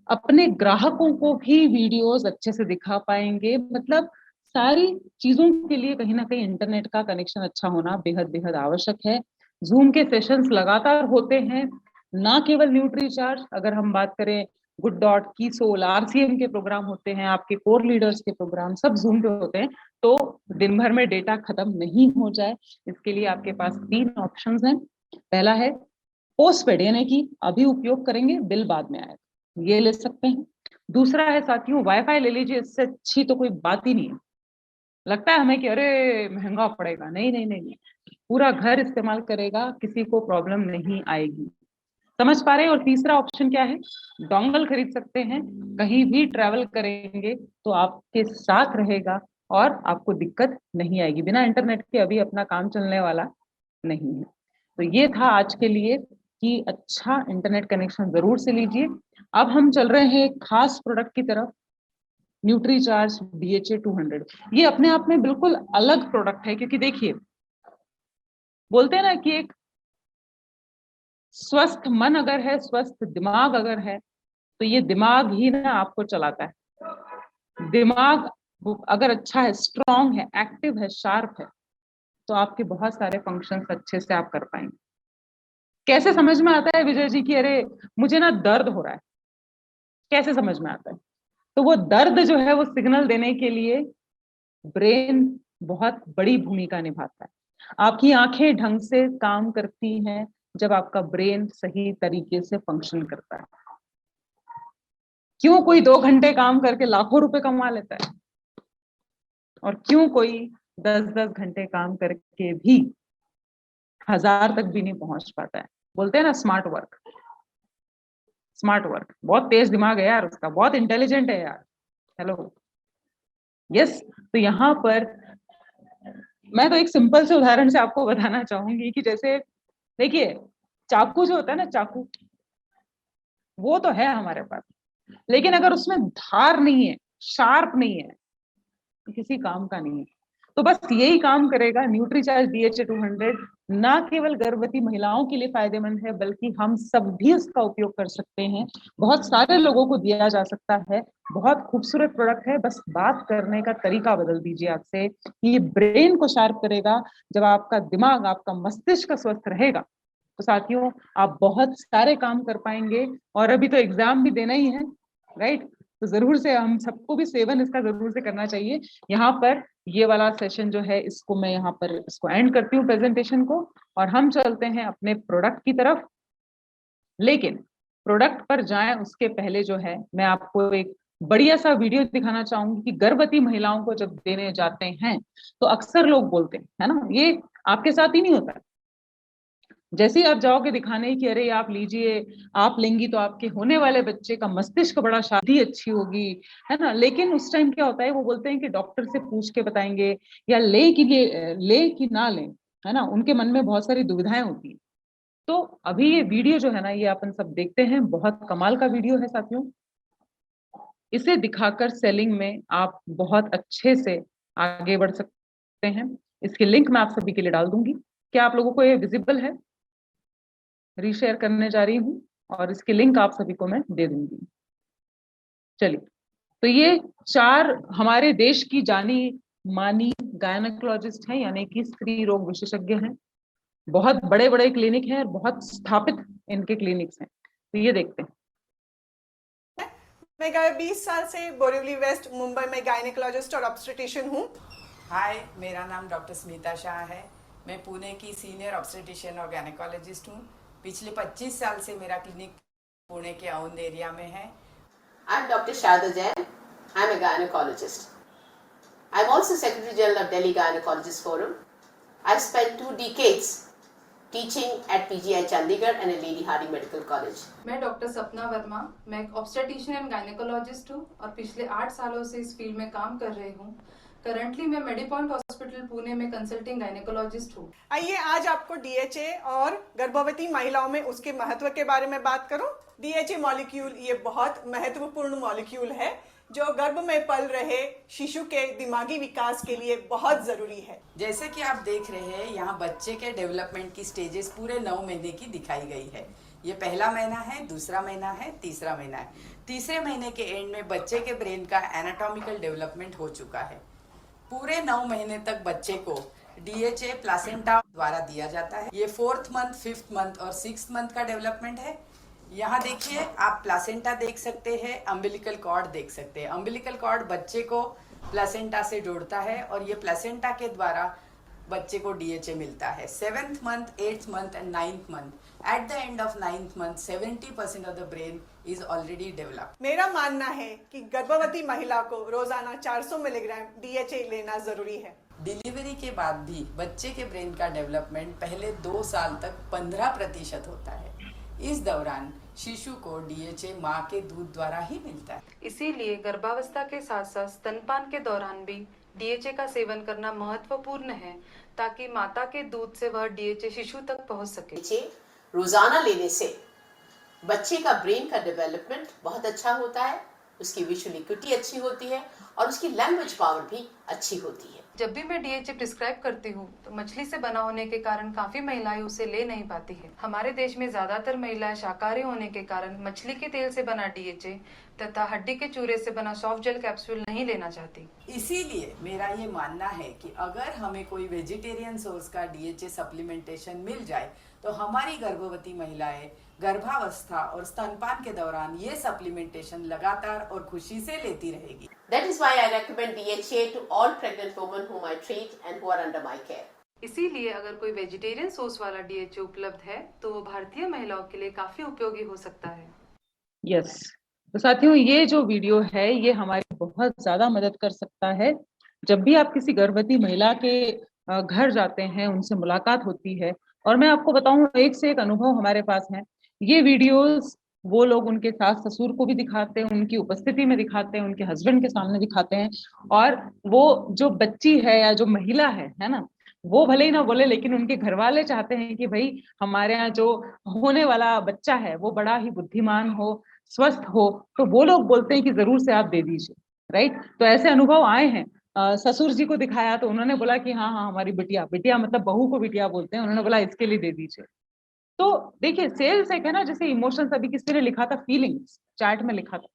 [SPEAKER 1] अपने ग्राहकों को भी वीडियोस अच्छे से दिखा पाएंगे। मतलब सारी चीजों के लिए कहीं ना कहीं इंटरनेट का कनेक्शन अच्छा होना बेहद बेहद आवश्यक है। जूम के सेशंस लगातार होते हैं, ना केवल न्यूट्री चार्ज, अगर हम बात करें गुड डॉट, कीसोल, आरसीएम के प्रोग्राम होते हैं, आपके कोर लीडर्स के प्रोग्राम सब जूम पे होते हैं। तो दिन भर में डेटा खत्म नहीं हो जाए, इसके लिए आपके पास 3 ऑप्शंस हैं। पहला है पोस्ट पेड, यानी कि अभी उपयोग करेंगे, बिल बाद में आएगा, ये ले सकते हैं। दूसरा है साथियों वाईफाई ले लीजिए, इससे अच्छी तो कोई बात ही नहीं है। लगता है हमें कि अरे महंगा पड़ेगा, नहीं नहीं नहीं, पूरा घर इस्तेमाल करेगा, किसी को प्रॉब्लम नहीं आएगी। समझ पा रहे हैं? और तीसरा ऑप्शन क्या है, डोंगल खरीद सकते हैं, कहीं भी ट्रैवल करेंगे तो आपके साथ रहेगा और आपको दिक्कत नहीं आएगी। बिना इंटरनेट के अभी अपना काम चलने वाला नहीं है। तो ये था आज के लिए कि अच्छा इंटरनेट कनेक्शन जरूर से लीजिए। अब हम चल रहे हैं एक खास प्रोडक्ट की तरफ, न्यूट्री चार्ज DHA 200। ये अपने आप में बिल्कुल अलग प्रोडक्ट है, क्योंकि देखिए बोलते हैं ना कि एक स्वस्थ मन अगर है, स्वस्थ दिमाग अगर है, तो ये दिमाग ही ना आपको चलाता है। दिमाग अगर अच्छा है, स्ट्रांग है, एक्टिव है, शार्प है, तो आपके बहुत सारे फंक्शंस अच्छे से आप कर पाएंगे। कैसे समझ में आता है विजय जी कि अरे मुझे ना दर्द हो रहा है? कैसे समझ में आता है? तो वो दर्द जो है वो सिग्नल देने के लिए ब्रेन बहुत बड़ी भूमिका निभाता है। आपकी आंखें ढंग से काम करती हैं जब आपका ब्रेन सही तरीके से फंक्शन करता है। क्यों कोई 2 घंटे काम करके लाखों रुपए कमा लेता है, और क्यों कोई 10-10 घंटे काम करके भी 1000 तक भी नहीं पहुंच पाता है? बोलते हैं ना स्मार्ट वर्क, स्मार्ट वर्क। बहुत तेज दिमाग है यार उसका, बहुत इंटेलिजेंट है यार। Hello, yes. तो यहाँ पर मैं तो एक सिंपल से उदाहरण से आपको बताना चाहूंगी कि जैसे देखिए चाकू जो होता है ना, चाकू वो तो है हमारे पास, लेकिन अगर उसमें धार नहीं है, शार्प नहीं है, तो किसी काम का नहीं है। तो बस यही काम करेगा न्यूट्रीचार्ज DHA 200। ना केवल गर्भवती महिलाओं के लिए फायदेमंद है, बल्कि हम सब भी इसका उपयोग कर सकते हैं, बहुत सारे लोगों को दिया जा सकता है। बहुत खूबसूरत प्रोडक्ट है, बस बात करने का तरीका बदल दीजिए आपसे। ये ब्रेन को शार्प करेगा। जब आपका दिमाग, आपका मस्तिष्क स्वस्थ रहेगा तो साथियों आप बहुत सारे काम कर पाएंगे। और अभी तो एग्जाम भी देना ही है, राइट? तो जरूर से हम सबको भी सेवन इसका जरूर से करना चाहिए। यहाँ पर ये वाला सेशन जो है इसको मैं यहाँ पर इसको एंड करती हूँ प्रेजेंटेशन को, और हम चलते हैं अपने प्रोडक्ट की तरफ। लेकिन प्रोडक्ट पर जाएं उसके पहले जो है मैं आपको एक बढ़िया सा वीडियो दिखाना चाहूंगी कि गर्भवती महिलाओं को जब देने जाते हैं तो अक्सर लोग बोलते हैं, है ना, ये आपके साथ ही नहीं होता है। जैसे ही आप जाओगे दिखाने कि अरे आप लीजिए, आप लेंगी तो आपके होने वाले बच्चे का मस्तिष्क बड़ा शादी अच्छी होगी, है ना, लेकिन उस टाइम क्या होता है, वो बोलते हैं कि डॉक्टर से पूछ के बताएंगे, या ले कि ना ले, है ना, उनके मन में बहुत सारी दुविधाएं होती हैं। तो अभी ये वीडियो जो है ना, ये अपन सब देखते हैं, बहुत कमाल का वीडियो है साथियों। इसे दिखाकर सेलिंग में आप बहुत अच्छे से आगे बढ़ सकते हैं। इसकी लिंक मैं आप सभी के लिए डाल दूंगी। क्या आप लोगों को ये विजिबल है? रीशेयर करने जा रही हूँ और इसकी लिंक आप सभी को मैं दे दूंगी। चलिए, तो ये 4 हमारे देश की जानी मानी गायनेकोलॉजिस्ट हैं, यानी कि स्त्री रोग विशेषज्ञ हैं। बहुत बड़े बड़े क्लिनिक हैं और बहुत स्थापित इनके क्लिनिक्स हैं। तो ये देखते हैं।
[SPEAKER 10] मैं गए 20 साल से बोरिवली वेस्ट मुंबई में गायनेकोलॉजिस्ट और ऑब्स्टेट्रिशियन हूँ।
[SPEAKER 11] हाय, मेरा नाम डॉक्टर स्मिता शाह है। मैं पुणे की सीनियर ऑब्स्टेट्रिशियन और गायनेकोलॉजिस्ट हूँ। पिछले 25 साल से मेरा क्लिनिक पुणे के औंध एरिया में है।
[SPEAKER 12] I'm Dr. Sharda Jain. I'm a gynecologist. I'm also Secretary General of Delhi Gynecologist Forum. I've spent 2 decades teaching at PGI Chandigarh and a Lady Hardy Medical College.
[SPEAKER 13] मैं doctor सपना वर्मा, मैं एक obstetrician and gynaecologist हूँ और पिछले 8 सालों से इस फील्ड में काम कर रही हूँ। करंटली मैं मेडिपॉइंट हॉस्पिटल पुणे में कंसल्टिंग गायनेकोलॉजिस्ट हूँ।
[SPEAKER 10] आइए आज आपको DHA और गर्भवती महिलाओं में उसके महत्व के बारे में बात करूं। DHA मॉलिक्यूल ये बहुत महत्वपूर्ण मॉलिक्यूल है जो गर्भ में पल रहे शिशु के दिमागी विकास के लिए बहुत जरूरी है।
[SPEAKER 11] जैसे कि आप देख रहे हैं, यहाँ बच्चे के डेवलपमेंट की स्टेजेस पूरे 9 महीने की दिखाई गई है। ये पहला महीना है, दूसरा महीना है, तीसरा महीना है। तीसरे महीने के एंड में बच्चे के ब्रेन का एनाटॉमिकल डेवलपमेंट हो चुका है। पूरे 9 महीने तक बच्चे को DHA प्लासेंटा द्वारा दिया जाता है। ये 4th मंथ, 5th मंथ और 6th मंथ का डेवलपमेंट है। यहाँ देखिए, आप प्लासेंटा देख सकते हैं, अम्बिलिकल कॉर्ड देख सकते हैं। अम्बिलिकल कॉर्ड बच्चे को प्लासेंटा से जोड़ता है और ये प्लासेंटा के द्वारा बच्चे को DHA मिलता है। 7th month, 8th month and 9th month, at the end of 9th month 70% of the brain is already developed.
[SPEAKER 10] मेरा मानना है कि गर्भवती महिला को रोजाना 400 मिलीग्राम DHA लेना जरूरी है।
[SPEAKER 11] डिलीवरी के बाद भी बच्चे के ब्रेन का डेवलपमेंट पहले 2 साल तक 15% होता है। इस दौरान शिशु को DHA माँ के दूध द्वारा ही मिलता है।
[SPEAKER 13] इसीलिए गर्भावस्था के साथ साथ स्तनपान के दौरान भी DHA का सेवन करना महत्वपूर्ण है ताकि माता के दूध से वह DHA शिशु तक पहुंच सके।
[SPEAKER 12] DHA रोजाना लेने से बच्चे का ब्रेन का डेवलपमेंट बहुत अच्छा होता है, उसकी विजुअल इक्विटी अच्छी होती है और उसकी लैंग्वेज पावर भी अच्छी होती है।
[SPEAKER 13] जब भी मैं DHA प्रिस्क्राइब करती हूँ तो मछली से बना होने के कारण काफी महिलाएं उसे ले नहीं पाती है। हमारे देश में ज्यादातर महिलाएं शाकाहारी होने के कारण मछली के तेल से बना DHA तथा हड्डी के चूरे से बना सॉफ्ट जेल कैप्सूल नहीं लेना चाहती।
[SPEAKER 11] इसीलिए मेरा ये मानना है कि अगर हमें कोई वेजिटेरियन सोर्स का DHA सप्लीमेंटेशन मिल जाए तो हमारी गर्भवती महिलाएं गर्भावस्था और स्तनपान के दौरान ये सप्लीमेंटेशन लगातार और खुशी से लेती रहेगी।
[SPEAKER 12] That is why I recommend DHA to all pregnant women whom I treat and who are under my care.
[SPEAKER 13] इसीलिए अगर कोई वेजिटेरियन सोर्स वाला DHA उपलब्ध है तो वो भारतीय महिलाओं के लिए काफी उपयोगी हो सकता है।
[SPEAKER 1] यस, तो साथियों, ये जो वीडियो है ये हमारी बहुत ज्यादा मदद कर सकता है। जब भी आप किसी गर्भवती महिला के घर जाते हैं, उनसे मुलाकात होती है, और मैं आपको बताऊं, एक से एक अनुभव हमारे पास है। ये वीडियोस वो लोग उनके सास ससुर को भी दिखाते हैं, उनकी उपस्थिति में दिखाते हैं, उनके हस्बैंड के सामने दिखाते हैं, और वो जो बच्ची है या जो महिला है ना, वो भले ही ना बोले, लेकिन उनके घर वाले चाहते हैं कि भाई हमारे यहाँ जो होने वाला बच्चा है वो बड़ा ही बुद्धिमान हो, स्वस्थ हो, तो वो लोग बोलते हैं कि जरूर से आप दे दीजिए। राइट, तो ऐसे अनुभव आए हैं। ससुर जी को दिखाया तो उन्होंने बोला कि हाँ हाँ हमारी बिटिया, बिटिया मतलब बहू को बिटिया बोलते हैं, उन्होंने बोला इसके लिए दे दीजिए। तो देखिए, सेल्स एक है ना, जैसे इमोशंस, अभी किसी ने लिखा था फीलिंग्स, चैट में लिखा था,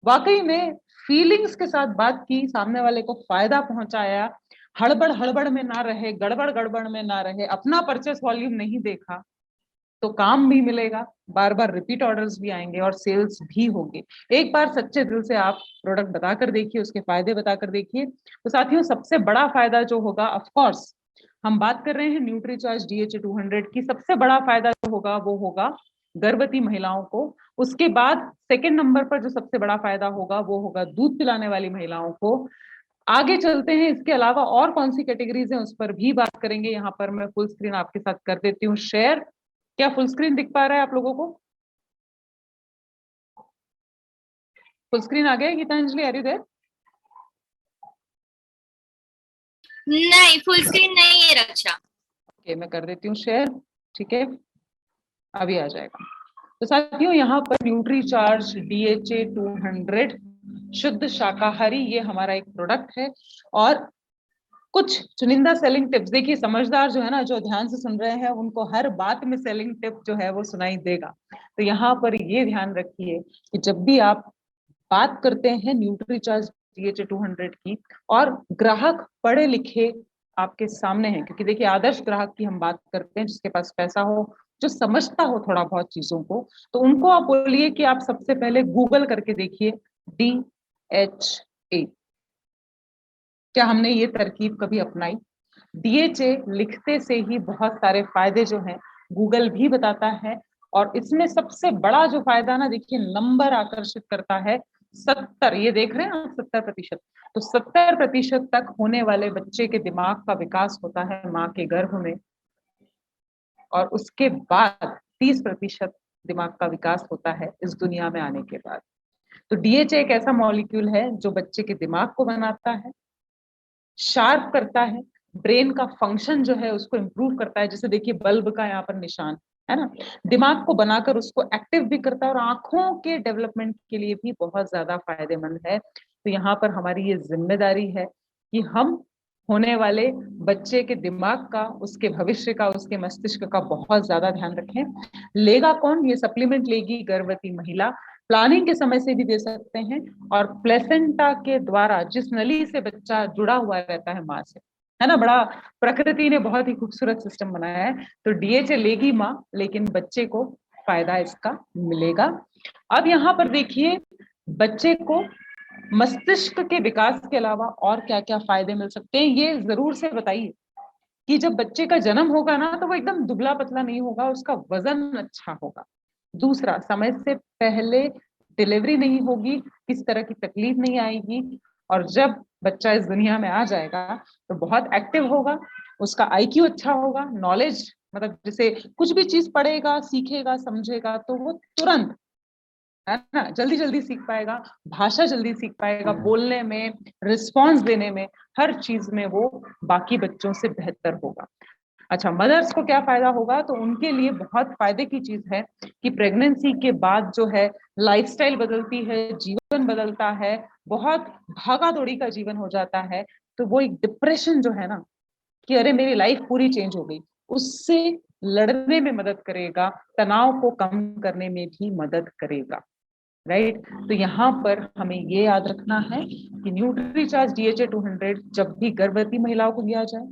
[SPEAKER 1] वाकई में फीलिंग्स के साथ बात की, सामने वाले को फायदा पहुंचाया, हड़बड़ हड़बड़ में ना रहे, गड़बड़ गड़बड़ में ना रहे, अपना परचेस वॉल्यूम नहीं देखा, तो काम भी मिलेगा, बार बार रिपीट ऑर्डर्स भी आएंगे और सेल्स भी होंगे। एक बार सच्चे दिल से आप प्रोडक्ट बताकर देखिए, उसके फायदे बताकर देखिए। तो साथियों, सबसे बड़ा फायदा जो होगा, ऑफ कोर्स हम बात कर रहे हैं न्यूट्रीचॉइस DHA 200 की, सबसे बड़ा फायदा जो होगा वो होगा गर्भवती महिलाओं को। उसके बाद सेकंड नंबर पर जो सबसे बड़ा फायदा होगा वो होगा दूध पिलाने वाली महिलाओं को। आगे चलते हैं, इसके अलावा और कौन सी कैटेगरीज हैं उस पर भी बात करेंगे। यहाँ पर मैं फुल स्क्रीन आपके साथ कर देती हूँ शेयर। क्या फुल स्क्रीन दिख पा रहा है आप लोगों को? फुल स्क्रीन आ गया गीतांजलि, आर यू देयर?
[SPEAKER 5] नहीं, फुल स्क्रीन नहीं है रक्षा।
[SPEAKER 1] ओके, मैं कर देती हूँ शेयर, ठीक है, अभी आ जाएगा। तो साथियों, यहाँ पर न्यूट्रीचार्ज DHA 200 शुद्ध शाकाहारी, ये हमारा एक प्रोडक्ट है, और कुछ चुनिंदा सेलिंग टिप्स, देखिए समझदार जो है ना, जो ध्यान से सुन रहे हैं, उनको हर बात में सेलिंग टिप जो है वो सुनाई देगा। तो यहाँ पर ये ध्यान रखिए कि जब भी आप बात करते हैं न्यूट्रीचार्ज DHA 200 की, और ग्राहक पढ़े लिखे आपके सामने हैं, क्योंकि देखिए आदर्श ग्राहक की हम बात करते हैं, जिसके पास पैसा हो, जो समझता हो थोड़ा बहुत चीजों को, तो उनको आप बोलिए कि आप सबसे पहले गूगल करके देखिए DHA। क्या हमने ये तरकीब कभी अपनाई? DHA लिखते से ही बहुत सारे फायदे जो हैं गूगल भी बताता है, और इसमें सबसे बड़ा जो फायदा ना, देखिए नंबर आकर्षित करता है 70, ये देख रहे हैं आप 70%। तो 70% तक होने वाले बच्चे के दिमाग का विकास होता है माँ के गर्भ में, और उसके बाद 30% दिमाग का विकास होता है इस दुनिया में आने के बाद। तो DHA एक ऐसा मॉलिक्यूल है जो बच्चे के दिमाग को बनाता है, शार्प करता है, ब्रेन का फंक्शन जो है उसको इम्प्रूव करता है। जैसे देखिए बल्ब का यहाँ पर निशान है ना, दिमाग को बनाकर उसको एक्टिव भी करता है, और आंखों के डेवलपमेंट के लिए भी बहुत ज्यादा फायदेमंद है। तो यहाँ पर हमारी ये जिम्मेदारी है कि हम होने वाले बच्चे के दिमाग का, उसके भविष्य का, उसके मस्तिष्क का बहुत ज्यादा ध्यान रखें। लेगा कौन? ये सप्लीमेंट लेगी गर्भवती महिला, प्लानिंग के समय से भी दे सकते हैं, और प्लेसेंटा के द्वारा जिस नली से बच्चा जुड़ा हुआ रहता है माँ से, है ना, बड़ा प्रकृति ने बहुत ही खूबसूरत सिस्टम बनाया है। तो DHA लेगी माँ, लेकिन बच्चे को फायदा इसका मिलेगा। अब यहाँ पर देखिए बच्चे को मस्तिष्क के विकास के अलावा और क्या क्या फायदे मिल सकते हैं, ये जरूर से बताइए कि जब बच्चे का जन्म होगा ना, तो वो एकदम दुबला पतला नहीं होगा, उसका वजन अच्छा होगा। दूसरा, समय से पहले डिलीवरी नहीं होगी, किस तरह की तकलीफ नहीं आएगी, और जब बच्चा इस दुनिया में आ जाएगा तो बहुत एक्टिव होगा, उसका IQ अच्छा होगा, नॉलेज मतलब जैसे कुछ भी चीज पढ़ेगा, सीखेगा, समझेगा तो वो तुरंत, है ना, जल्दी जल्दी सीख पाएगा, भाषा जल्दी सीख पाएगा, बोलने में, रिस्पॉन्स देने में, हर चीज में वो बाकी बच्चों से बेहतर होगा। अच्छा, मदर्स को क्या फायदा होगा? तो उनके लिए बहुत फायदे की चीज है कि प्रेगनेंसी के बाद जो है लाइफस्टाइल बदलती है, जीवन बदलता है, बहुत भागा दौड़ी का जीवन हो जाता है। तो वो एक डिप्रेशन जो है ना कि अरे मेरी लाइफ पूरी चेंज हो गई, उससे लड़ने में मदद करेगा, तनाव को कम करने में भी मदद करेगा, राइट। तो यहाँ पर हमें ये याद रखना है कि न्यूट्रीचार्ज DHA 200 जब भी गर्भवती महिलाओं को दिया जाए,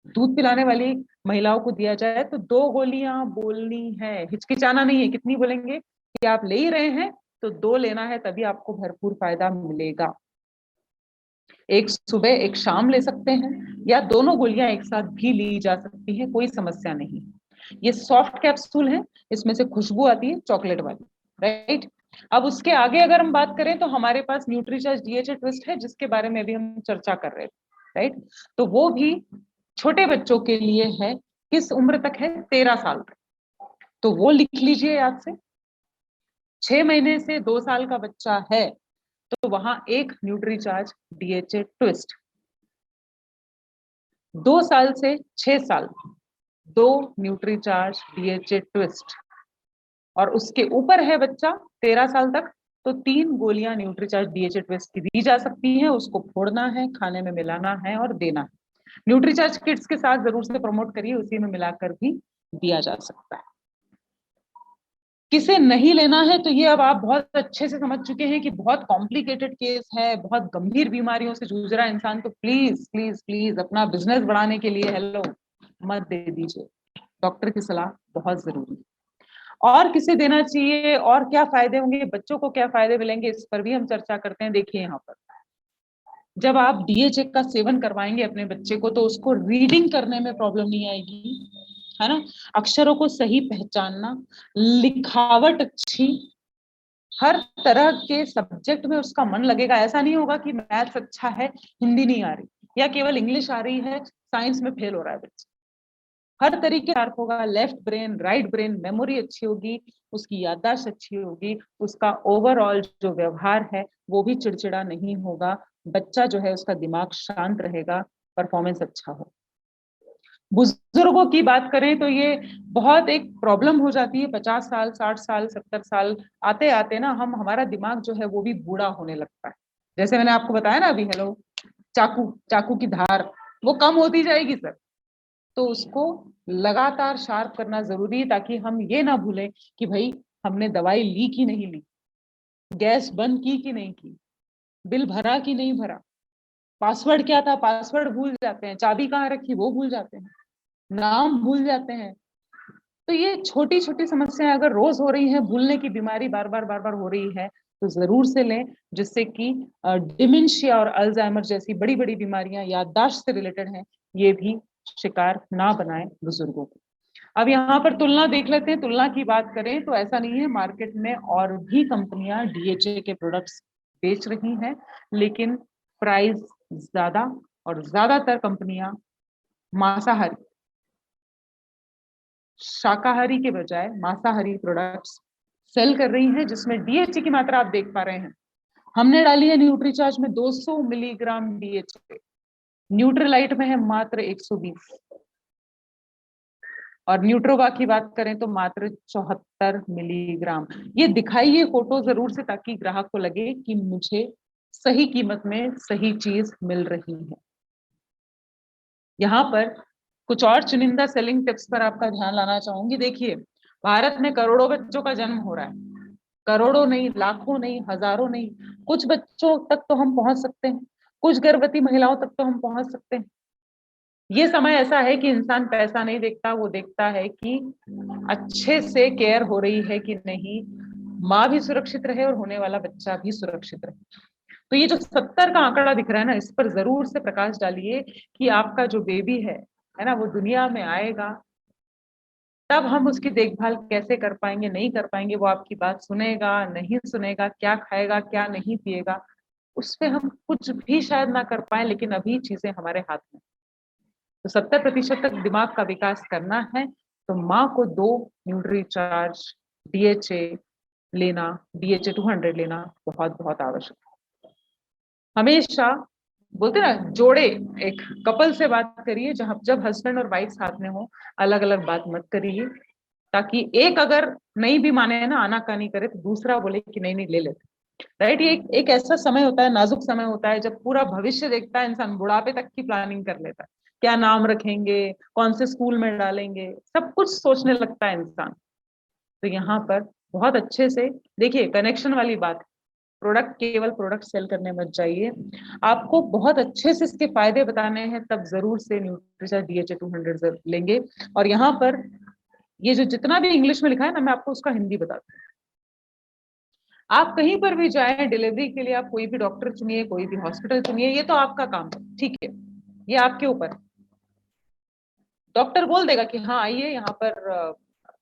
[SPEAKER 1] दूध पिलाने वाली महिलाओं को दिया जाए, तो 2 गोलियां बोलनी है, हिचकिचाना नहीं है। कितनी बोलेंगे? कि आप ले ही रहे हैं तो 2 लेना है, तभी आपको भरपूर फायदा मिलेगा। एक सुबह एक शाम ले सकते हैं, या दोनों गोलियां एक साथ भी ली जा सकती है, कोई समस्या नहीं। ये सॉफ्ट कैप्सूल है, इसमें से खुशबू आती है चॉकलेट वाली, राइट। अब उसके आगे अगर हम बात करें तो हमारे पास न्यूट्रीचार्ज DHA ट्विस्ट है, जिसके बारे में भी हम चर्चा कर रहे थे, राइट। तो वो भी छोटे बच्चों के लिए है। किस उम्र तक है? 13 साल तक। तो वो लिख लीजिए याद से। 6 महीने से 2 साल का बच्चा है तो वहां एक न्यूट्रीचार्ज DHA ट्विस्ट, 2 साल से 6 साल 2 न्यूट्रीचार्ज DHA ट्विस्ट, और उसके ऊपर है बच्चा 13 साल तक तो 3 गोलियां न्यूट्रीचार्ज DHA ट्विस्ट की दी जा सकती हैं। उसको फोड़ना है, खाने में मिलाना है और देना है। न्यूट्रीचार्ज किड्स के साथ जरूर से प्रमोट करिए, उसी में मिलाकर भी दिया जा सकता है। किसे नहीं लेना है तो ये अब आप बहुत अच्छे से समझ चुके हैं कि बहुत कॉम्प्लिकेटेड केस है, बहुत गंभीर बीमारियों से जूझ रहा है इंसान, तो प्लीज प्लीज प्लीज अपना बिजनेस बढ़ाने के लिए हेलो मत दे दीजिए। डॉक्टर की सलाह बहुत जरूरी है। और किसे देना चाहिए और क्या फायदे होंगे, बच्चों को क्या फायदे मिलेंगे, इस पर भी हम चर्चा करते हैं। देखिए यहाँ पर जब आप DHA का सेवन करवाएंगे अपने बच्चे को तो उसको रीडिंग करने में प्रॉब्लम नहीं आएगी, है ना, अक्षरों को सही पहचानना, लिखावट अच्छी, हर तरह के सब्जेक्ट में उसका मन लगेगा। ऐसा नहीं होगा कि मैथ्स अच्छा है हिंदी नहीं आ रही, या केवल इंग्लिश आ रही है साइंस में फेल हो रहा है बच्चा। हर तरीके शार्प होगा, left brain, right brain, memory अच्छी होगी, उसकी याददाश्त अच्छी होगी, उसका ओवरऑल जो व्यवहार है वो भी चिड़चिड़ा नहीं होगा, बच्चा जो है उसका दिमाग शांत रहेगा, परफॉर्मेंस अच्छा हो। बुजुर्गों की बात करें तो ये बहुत एक प्रॉब्लम हो जाती है, 50 साल 60 साल 70 साल आते आते ना हमारा दिमाग जो है वो भी बूढ़ा होने लगता है। जैसे मैंने आपको बताया ना अभी, हेलो, चाकू की धार वो कम होती जाएगी सर। तो उसको लगातार शार्प करना जरूरी है, ताकि हम ये ना भूलें कि भाई हमने दवाई ली कि नहीं ली, गैस बंद की कि नहीं की, बिल भरा कि नहीं भरा, पासवर्ड क्या था, पासवर्ड भूल जाते हैं, चाबी कहाँ रखी वो भूल जाते हैं, नाम भूल जाते हैं। तो ये छोटी छोटी समस्याएं अगर रोज हो रही हैं, भूलने की बीमारी बार बार हो रही है, तो जरूर से लें, जिससे कि डिमेंशिया और अल्जाइमर जैसी बड़ी बड़ी बीमारियां याददाश्त से रिलेटेड हैं, ये भी शिकार ना बनाए बुजुर्गों को। अब यहाँ पर तुलना देख लेते हैं। तुलना की बात करें तो ऐसा नहीं है, मार्केट में और भी कंपनियां डीएचए के प्रोडक्ट्स बेच रही हैं, लेकिन प्राइस ज्यादा और ज्यादातर कंपनियां मांसाहारी, शाकाहारी के बजाय मांसाहारी प्रोडक्ट्स सेल कर रही हैं, जिसमें डीएचए की मात्रा आप देख पा रहे हैं। हमने डाली है न्यूट्रीचार्ज में 200 मिलीग्राम डीएचए, न्यूट्रीलाइट में है मात्र 120, और न्यूट्रोबा की बात करें तो मात्र 74 मिलीग्राम। ये दिखाइए फोटो जरूर से, ताकि ग्राहक को लगे कि मुझे सही कीमत में सही चीज मिल रही है। यहाँ पर कुछ और चुनिंदा सेलिंग टिप्स पर आपका ध्यान लाना चाहूंगी। देखिए, भारत में करोड़ों बच्चों का जन्म हो रहा है, करोड़ों नहीं, लाखों नहीं, हजारों नहीं, कुछ बच्चों तक तो हम पहुंच सकते हैं, कुछ गर्भवती महिलाओं तक तो हम पहुंच सकते हैं। ये समय ऐसा है कि इंसान पैसा नहीं देखता, वो देखता है कि अच्छे से केयर हो रही है कि नहीं, माँ भी सुरक्षित रहे और होने वाला बच्चा भी सुरक्षित रहे। तो ये जो 70 का आंकड़ा दिख रहा है ना, इस पर जरूर से प्रकाश डालिए कि आपका जो बेबी है ना, वो दुनिया में आएगा, तब हम उसकी देखभाल कैसे कर पाएंगे, नहीं कर पाएंगे, वो आपकी बात सुनेगा नहीं सुनेगा, क्या खाएगा क्या नहीं पिएगा, उस पर हम कुछ भी शायद ना कर पाए, लेकिन अभी चीजें हमारे हाथ में। तो 70% तक दिमाग का विकास करना है, तो माँ को 2 न्यूट्रीचार्ज डीएचए लेना, डीएचए 200 लेना बहुत बहुत आवश्यक है। हमेशा बोलते ना, जोड़े, एक कपल से बात करिए, जब हस्बैंड और वाइफ साथ में हो, अलग अलग बात मत करिए, ताकि एक अगर नहीं भी माने ना, आनाकानी करे, तो दूसरा बोले कि नहीं ले लेते। राइट, ये एक ऐसा समय होता है, नाजुक समय होता है, जब पूरा भविष्य देखता है इंसान, बुढ़ापे तक की प्लानिंग कर लेता है, क्या नाम रखेंगे, कौन से स्कूल में डालेंगे, सब कुछ सोचने लगता है इंसान। तो यहाँ पर बहुत अच्छे से देखिए, कनेक्शन वाली बात, प्रोडक्ट केवल प्रोडक्ट सेल करने मत जाइए, आपको बहुत अच्छे से इसके फायदे बताने हैं, तब जरूर से न्यूट्रीचार्ज डीएचए 200 लेंगे। और यहाँ पर ये जो जितना भी इंग्लिश में लिखा है ना, मैं आपको उसका हिंदी बताती हूँ। आप कहीं पर भी जाए डिलीवरी के लिए, आप कोई भी डॉक्टर चुनिए, कोई भी हॉस्पिटल चुनिए, ये तो आपका काम है, ठीक है, ये आपके ऊपर। डॉक्टर बोल देगा कि हाँ आइए, यहाँ पर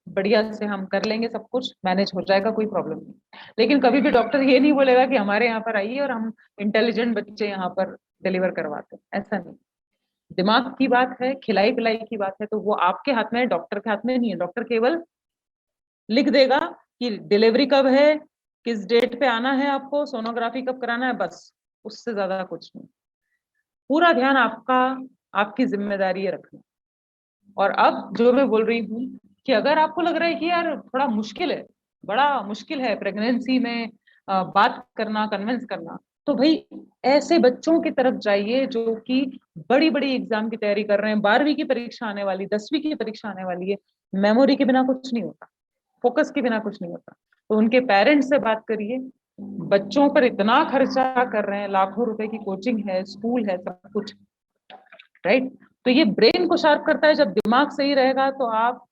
[SPEAKER 1] बढ़िया से हम कर लेंगे, सब कुछ मैनेज हो जाएगा, कोई प्रॉब्लम नहीं। लेकिन कभी भी डॉक्टर ये नहीं बोलेगा कि हमारे यहाँ पर आइए और हम इंटेलिजेंट बच्चे यहाँ पर डिलीवर करवाते हैं, ऐसा नहीं। दिमाग की बात है, खिलाई पिलाई की बात है, तो वो आपके हाथ में है, डॉक्टर के हाथ में नहीं है। डॉक्टर केवल लिख देगा कि डिलीवरी कब है, किस डेट पे आना है, आपको सोनोग्राफी कब कराना है, बस, उससे ज्यादा कुछ नहीं। पूरा ध्यान आपका, आपकी जिम्मेदारी है रखना। और अब जो मैं बोल रही हूँ कि अगर आपको लग रहा है कि यार थोड़ा मुश्किल है, बड़ा मुश्किल है प्रेगनेंसी में बात करना, कन्विंस करना, तो भाई ऐसे बच्चों की तरफ जाइए जो कि बड़ी बड़ी एग्जाम की तैयारी कर रहे हैं, 12वीं की परीक्षा आने वाली, 10वीं की परीक्षा आने वाली है, मेमोरी के बिना कुछ नहीं होता, फोकस के बिना कुछ नहीं होता। तो उनके पेरेंट्स से बात करिए, बच्चों पर इतना खर्चा कर रहे हैं, लाखों रुपए की कोचिंग है, स्कूल है, सब कुछ, राइट। तो ये ब्रेन को शार्प करता है। जब दिमाग सही रहेगा तो आप,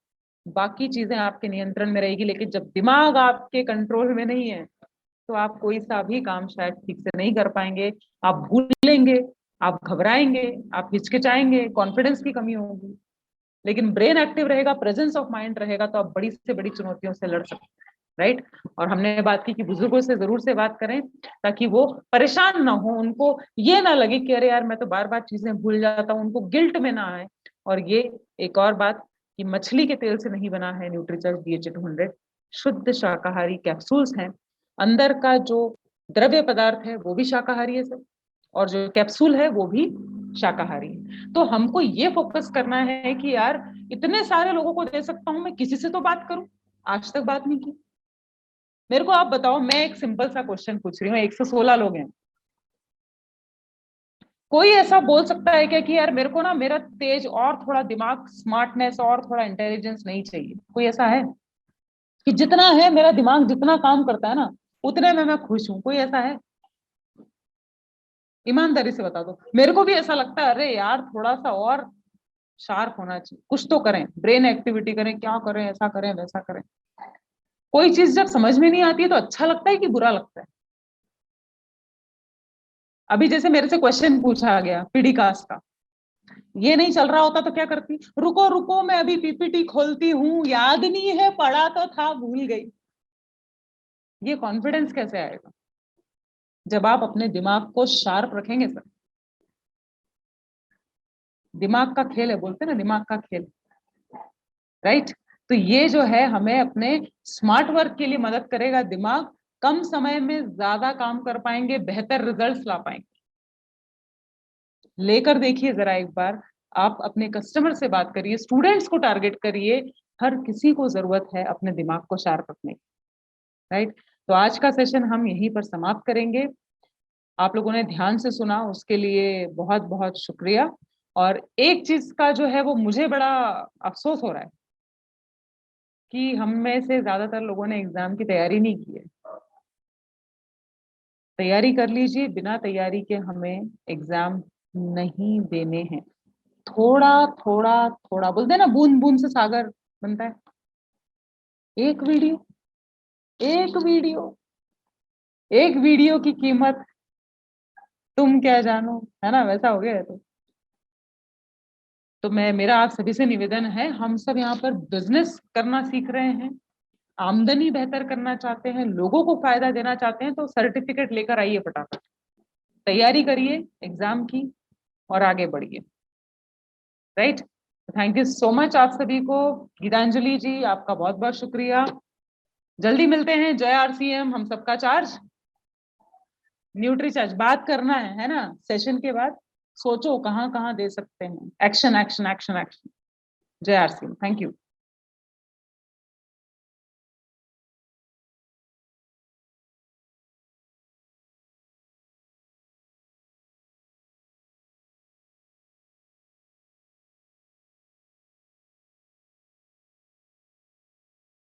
[SPEAKER 1] बाकी चीजें आपके नियंत्रण में रहेगी, लेकिन जब दिमाग आपके कंट्रोल में नहीं है, तो आप कोई सा भी काम शायद ठीक से नहीं कर पाएंगे, आप भूलेंगे, आप घबराएंगे, आप हिचकिचाएंगे, कॉन्फिडेंस की कमी होगी। लेकिन ब्रेन एक्टिव रहेगा, प्रेजेंस ऑफ माइंड रहेगा, तो आप बड़ी से बड़ी चुनौतियों से लड़ सकते हैं, राइट। और हमने बात की कि बुजुर्गों से जरूर से बात करें, ताकि वो परेशान ना हो, उनको ये ना लगे कि अरे यार मैं तो बार बार चीजें भूल जाता हूँ, उनको गिल्ट में ना आए। और ये एक और बात कि मछली के तेल से नहीं बना है न्यूट्रीचार्ज डीएचए 200, शुद्ध शाकाहारी कैप्सूल्स हैं, अंदर का जो द्रव्य पदार्थ है वो भी शाकाहारी है सर, और जो कैप्सूल है वो भी शाकाहारी है। तो हमको ये फोकस करना है कि यार इतने सारे लोगों को दे सकता हूं, मैं किसी से तो बात करूं, आज तक बात नहीं की। मेरे को आप बताओ, मैं एक सिंपल सा क्वेश्चन पूछ रही हूँ, 116 लोग हैं, कोई ऐसा बोल सकता है क्या कि यार मेरे को ना मेरा तेज और थोड़ा दिमाग, स्मार्टनेस और थोड़ा इंटेलिजेंस नहीं चाहिए? कोई ऐसा है कि जितना है मेरा दिमाग जितना काम करता है ना उतने में मैं खुश हूं? कोई ऐसा है? ईमानदारी से बता दो। मेरे को भी ऐसा लगता है, अरे यार थोड़ा सा और शार्प होना चाहिए, कुछ तो करें, ब्रेन एक्टिविटी करें, क्या करें, ऐसा करें वैसा करें। कोई चीज जब समझ में नहीं आती है तो अच्छा लगता है कि बुरा लगता है? अभी जैसे मेरे से क्वेश्चन पूछा गया पीडी कास्ट का, ये नहीं चल रहा होता तो क्या करती? रुको रुको मैं अभी पीपीटी खोलती हूँ, याद नहीं है, पढ़ा तो था, भूल गई। ये कॉन्फिडेंस कैसे आएगा? जब आप अपने दिमाग को शार्प रखेंगे। सर दिमाग का खेल है, बोलते हैं ना, दिमाग का खेल, राइट? तो ये जो है हमें अपने स्मार्ट वर्क के लिए मदद करेगा। दिमाग कम समय में ज्यादा काम कर पाएंगे, बेहतर रिजल्ट्स ला पाएंगे। लेकर देखिए जरा एक बार, आप अपने कस्टमर से बात करिए, स्टूडेंट्स को टारगेट करिए, हर किसी को जरूरत है अपने दिमाग को शार्प रखने की, राइट? तो आज का सेशन हम यहीं पर समाप्त करेंगे। आप लोगों ने ध्यान से सुना, उसके लिए बहुत बहुत शुक्रिया। और एक चीज का जो है वो मुझे बड़ा अफसोस हो रहा है कि हम में से ज्यादातर लोगों ने एग्जाम की तैयारी नहीं की है। तैयारी कर लीजिए, बिना तैयारी के हमें एग्जाम नहीं देने हैं। थोड़ा थोड़ा थोड़ा, बोलते हैं ना बूंद बूंद से सागर बनता है। एक वीडियो, एक वीडियो, एक वीडियो की कीमत तुम क्या जानो, है ना? वैसा हो गया है। तो मेरा आप सभी से निवेदन है, हम सब यहाँ पर बिजनेस करना सीख रहे हैं, आमदनी बेहतर करना चाहते हैं, लोगों को फायदा देना चाहते हैं, तो सर्टिफिकेट लेकर आइए, फटाफट तैयारी करिए एग्जाम की और आगे बढ़िए, right? Thank you so much आप सभी को। गीतांजलि जी आपका बहुत बहुत शुक्रिया। जल्दी मिलते हैं। जय आरसीएम, हम सबका चार्ज, न्यूट्री चार्ज। बात करना है ना? सेशन के बाद सोचो कहाँ कहाँ दे सकते हैं। Action action action action. जय आरसीएम, थैंक यू।